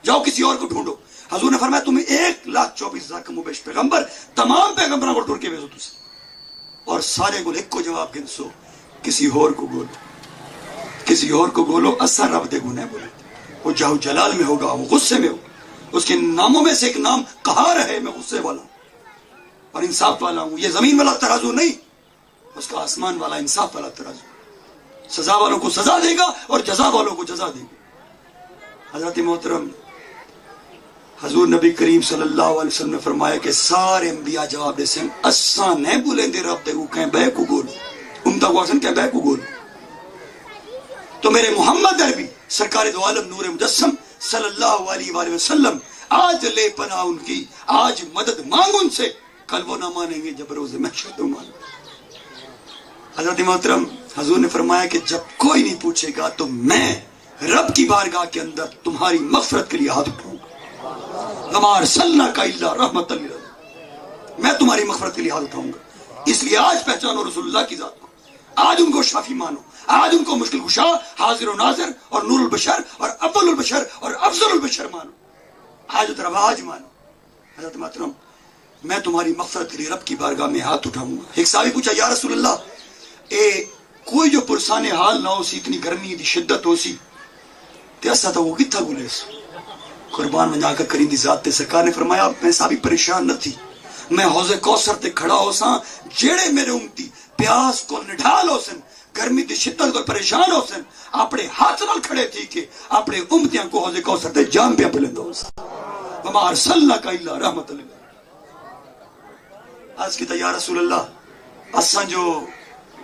جاؤ کسی اور کو ڈھونڈو. حضور نے فرمایا تمہیں 1,24,000 کم و بیش پیغمبر، تمام پیغمبروں کو ڈھونڈ کے بھیجو تجھے، اور سارے کو ایک کو جواب گنسو کسی اور کو گولو، کسی اور کو گولو. اسا رب دے گناہ بولے، وہ جاؤ جلال میں ہوگا، وہ غصے میں ہوگا. اس کے ناموں میں سے ایک نام قہار ہے، میں غصے والا ہوں اور انصاف والا ہوں. یہ زمین والا ترازو نہیں، اس کا آسمان والا انصاف والا ترازو. سزا والوں کو سزا دے گا اور جزا والوں کو جزا دے گا. حضرت محترم حضور نبی کریم صلی اللہ علیہ وسلم نے فرمایا کہ سارے انبیاء جواب دے سن اساں نہیں بولیں دے رب دے کو کہیں بے کو گولو، امتا کو آسن کہیں بے کو گولو. تو میرے محمد عربی سرکار دو عالم نور مجسم صلی اللہ علیہ وآلہ وسلم آج لے پناہ ان کی، آج مدد مانگ ان سے، کل وہ نہ مانیں گے جب روز محشر تم مانو. حضرت محترم حضور نے فرمایا کہ جب کوئی نہیں پوچھے گا تو میں رب کی بارگاہ کے اندر تمہاری مغفرت کے لیے ہاتھ اٹھاؤں گا. وما ارسلناک الا رحمۃ للعالمین، میں تمہاری مغفرت کے لیے ہاتھ اٹھاؤں گا. اس لیے آج پہچانو رسول اللہ کی ذات کو، آج ان کو شافی مانو، آج ان کو مشکل کشا، حاضر و ناظر اور نور البشر اور اول البشر اور افضل البشر مانو، حاجت روا مانو. حضرت محترم میں تمہاری مغفرت کے لیے رب کی بارگاہ میں ہاتھ اٹھاؤں گا. ایک صحابی پوچھا یا رسول اللہ اے کوئی جو پرسان حال نہ ہو سی، اتنی گرمی دی شدت ہو سی تے اسا تو وہ کتھا گلے سو قربان منجا کر کریں دی ذات تے سرکار نے فرمایا میں سابی پریشان نہ تھی، میں حوض کوثر تے کھڑا ہو ساں، جیڑے میرے امتی پیاس کو نڈھال ہو سن، گرمی دی شدت کو پریشان ہو سن، اپنے ہاتھ نال کھڑے تھی کہ اپنے امتیاں کو حوض کوثر تے جام پہ بلند ہو سن، وما ارسلناک الا رحمت للعالمین۔ آج کی یا رسول اللہ اساں جو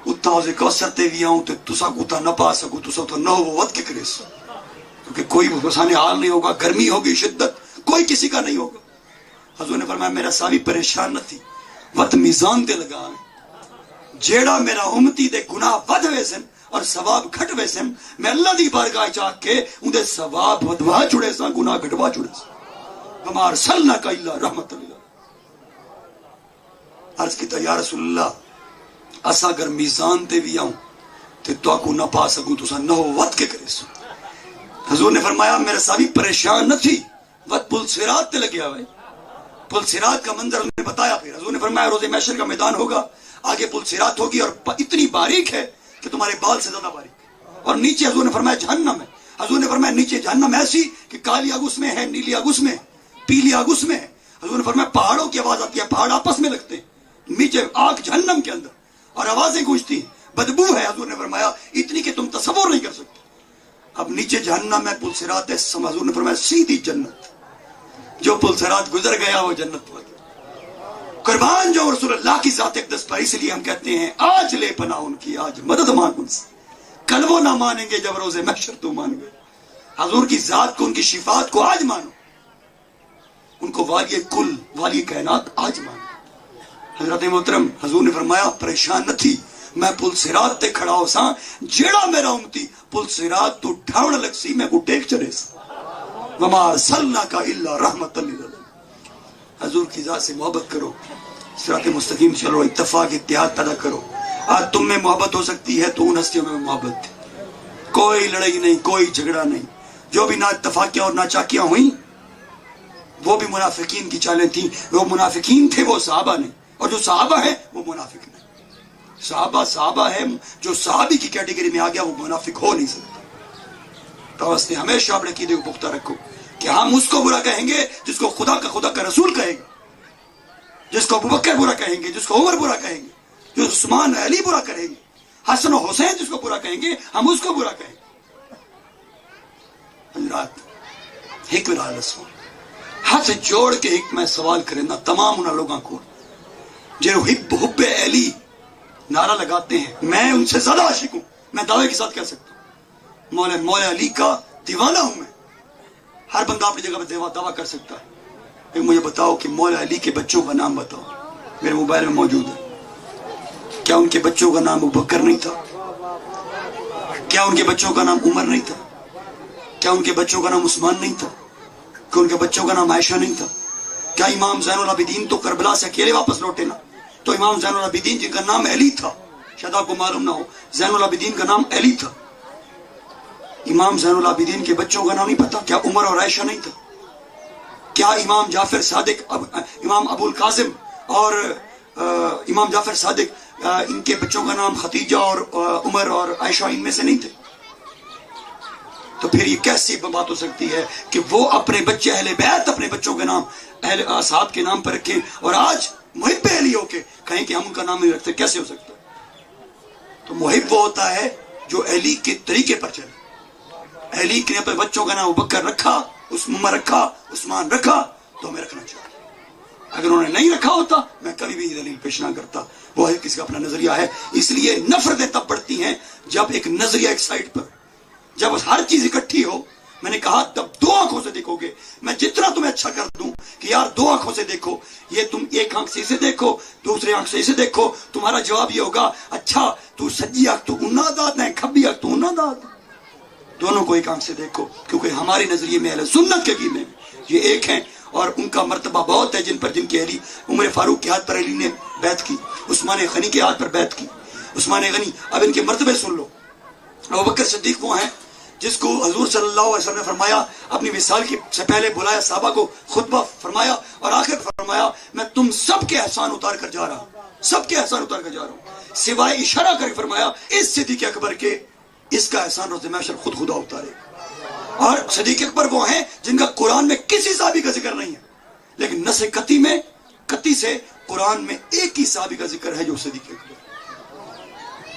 اتنا حوض کوثر تے بھی آؤں تے تسا کو تا نہ پا سکو، تسا تو نہ ہو وقت کے کرے سو، کیونکہ کوئی پرسان حال نہیں ہوگا، گرمی ہوگی، شدت کوئی کسی کا نہیں ہوگا۔ حضور نے فرمایا میرا صحابی پریشان نہ تھی، وقت میزان تے لگا جیڑا میرا امتی دے گناہ ود ہوئے سن اور ثواب گھٹ ہوئے سن، میں اللہ دی بارگاہ چاہ کے ان دے ثواب ودوا چڑے سا، گناہ گھٹوا چڑے سا۔ وما ارسلناک الا رحمت للعالمین۔ عرض کیتا یا رسول اللہ اسا اگر میزان تے بھی آؤں تے تو کو نہ پا سکوں، تسا نہ ہو وقت کے کرے سو۔ حضور نے فرمایا میرا صحابی پریشان نہ تھی، وقت پل صراط تے لگیا ہوئے، پل صراط کا منظر انہوں نے بتایا۔ پھر حضور نے فرمایا روز محشر کا میدان ہوگا، آگے پل صراط ہوگی اور اتنی باریک ہے کہ تمہارے بال سے زیادہ باریک، اور نیچے حضور نے فرمایا جہنم ہے۔ حضور نے فرمایا نیچے جہنم ایسی کہ کالی آگ اس میں ہے، نیلی آگ اس میں ہے، پیلی آگ اس میں ہے۔ حضور نے فرمایا پہاڑوں کی آواز آتی ہے، پہاڑ آپس میں لگتے ہیں، نیچے آگ جہنم کے اندر اور آوازیں گونجتی ہیں، بدبو ہے۔ حضور نے فرمایا اتنی کہ تم تصور نہیں کر سکتے۔ اب نیچے جہنم ہے، پل صراط ہے، حضور نے فرمایا سیدھی جنت، جو پل صراط گزر گیا وہ جنت پہنچ گیا۔ قربان جو رسول اللہ کی ذات اقدس پر، اس لیے ہم کہتے ہیں آج لے پناہ ان کی، آج مدد مانگ ان سے، کل وہ نہ مانیں گے جب روز محشر تو مان گئے۔ حضور کی ذات کو، ان کی شفاعت کو آج مانو، ان کو والی کل، والی کائنات آج مانو۔ حضرت محترم حضور نے فرمایا پریشان نہ تھی، میں پل صراط تے کھڑا ہو ساں، جیڑا میرا امتی پل صراط تو ڈھاون لگ سی میں کو ٹیک چڑے سا۔ وما ارسلناک الا رحمت للعالمین۔ حضور کی ذات سے محبت کرو، صراط مستقیم چلو، اتفاق اتحاد پیدا کرو۔ آج تم میں محبت ہو سکتی ہے تو ان ہستیوں میں محبت ہے، کوئی لڑائی نہیں، کوئی جھگڑا نہیں۔ جو بھی نا اتفاقیاں اور ناچاکیاں ہوئیں وہ بھی منافقین کی چالیں تھیں، وہ منافقین تھے، وہ صحابہ نہیں، اور جو صحابہ ہیں وہ منافق نہیں۔ صحابہ ہے، جو صحابی کی کیٹیگری میں آ گیا وہ منافق ہو نہیں سکتا۔ تو اس نے ہمیشہ اپنے عقیدے کو پختہ رکھو کہ ہم اس کو برا کہیں گے جس کو خدا کا رسول کہے گا، جس کو ابوبکر برا کہیں گے، جس کو عمر برا کہیں گے، جو عثمان علی برا کریں گے، حسن و حسین جس کو برا کہیں گے ہم اس کو برا کہیں گے۔ حضرات ہاتھ جوڑ کے ایک میں سوال کریں نا تمام انہاں لوگاں کو جو حب علی نعرہ لگاتے ہیں، میں ان سے زیادہ عاشق ہوں، میں دعوے کے ساتھ کہہ سکتا ہوں، مولا علی کا دیوانہ ہوں میں۔ ہر بندہ اپنی جگہ پہ دعویٰ کر سکتا ہے۔ مجھے بتاؤ کہ مولا علی کے بچوں کا نام بتاؤ، میرے موبائل میں موجود ہے۔ کیا ان کے بچوں کا نام ابوبکر نہیں تھا؟ کیا ان کے بچوں کا نام عمر نہیں تھا؟ کیا ان کے بچوں کا نام عثمان نہیں تھا؟ کیا ان کے بچوں کا نام عائشہ نہیں تھا؟ کیا امام زین العابدین تو کربلا سے اکیلے واپس لوٹے نا؟ تو امام زین العابدین جن کا نام علی تھا، شاید آپ کو معلوم نہ ہو، زین العابدین کا نام علی تھا۔ امام زین العابدین کے بچوں کا نام نہیں پتا؟ کیا عمر اور عائشہ نہیں تھا؟ کیا امام جعفر صادق، امام ابو القاسم اور امام جعفر صادق، ان کے بچوں کا نام ختیجہ اور عمر اور عائشہ ان میں سے نہیں تھے؟ تو پھر یہ کیسی بات ہو سکتی ہے کہ وہ اپنے بچے اہل بیت اپنے بچوں کے نام اہل اصحاب کے نام پر رکھیں اور آج محب علی ہو کے کہیں کہ ہم ان کا نام نہیں رکھتے؟ کیسے ہو سکتا ہے؟ تو محب وہ ہوتا ہے جو علی کے طریقے پر چلے۔ علی نے اپنے بچوں کا نام ابوبکر رکھا، عمر رکھا، عثمان رکھا، تو ہمیں رکھنا چاہیے۔ اگر انہوں نے نہیں رکھا ہوتا میں کبھی بھی دلیل پیش نہ کرتا۔ وہ ہے کسی کا اپنا نظریہ ہے، اس لیے نفرتیں تب بڑھتی ہیں جب ایک نظریہ ایک سائڈ پر، جب ہر چیز اکٹھی ہو۔ میں نے کہا تب دو آنکھوں سے دیکھو گے، میں جتنا تمہیں اچھا کر دوں کہ یار دو آنکھوں سے دیکھو، یہ تم ایک آنکھ سے اسے دیکھو، دوسرے آنکھ سے اسے دیکھو، تمہارا جواب یہ ہوگا اچھا تو سجی آنکھ تو انہ داد ہے، کھبی آنکھ تو انہ داد۔ دونوں کو ایک آنکھ سے دیکھو، کیونکہ ہمارے نظریے میں اہل سنت کے عقیدے میں یہ ایک ہیں، اور ان کا مرتبہ بہت ہے جن کے علی، عمر فاروق کے ہاتھ پر علی نے بیعت کی، عثمان غنی کے ہاتھ پر بیعت کی، عثمان غنی۔ اب ان کے مرتبے سن لو۔ ابوبکر صدیق وہ ہیں جس کو حضور صلی اللہ علیہ وسلم نے فرمایا، اپنی وصال سے پہلے بلایا، صحابہ کو خطبہ فرمایا اور آخر فرمایا میں تم سب کے احسان اتار کر جا رہا ہوں، سب کے احسان اتار کر جا رہا ہوں، سوائے اشارہ کر کے فرمایا اس صدیق اکبر کے اس کا احسان روز محشر خود خدا اتارے. اور صدیق اکبر وہ ہیں جن کا قرآن میں کسی صحابی کا ذکر نہیں ہے، لیکن نص قطعی میں قطعی سے قرآن میں ایک ہی صحابی کا ذکر ہے جو صدیق اکبر.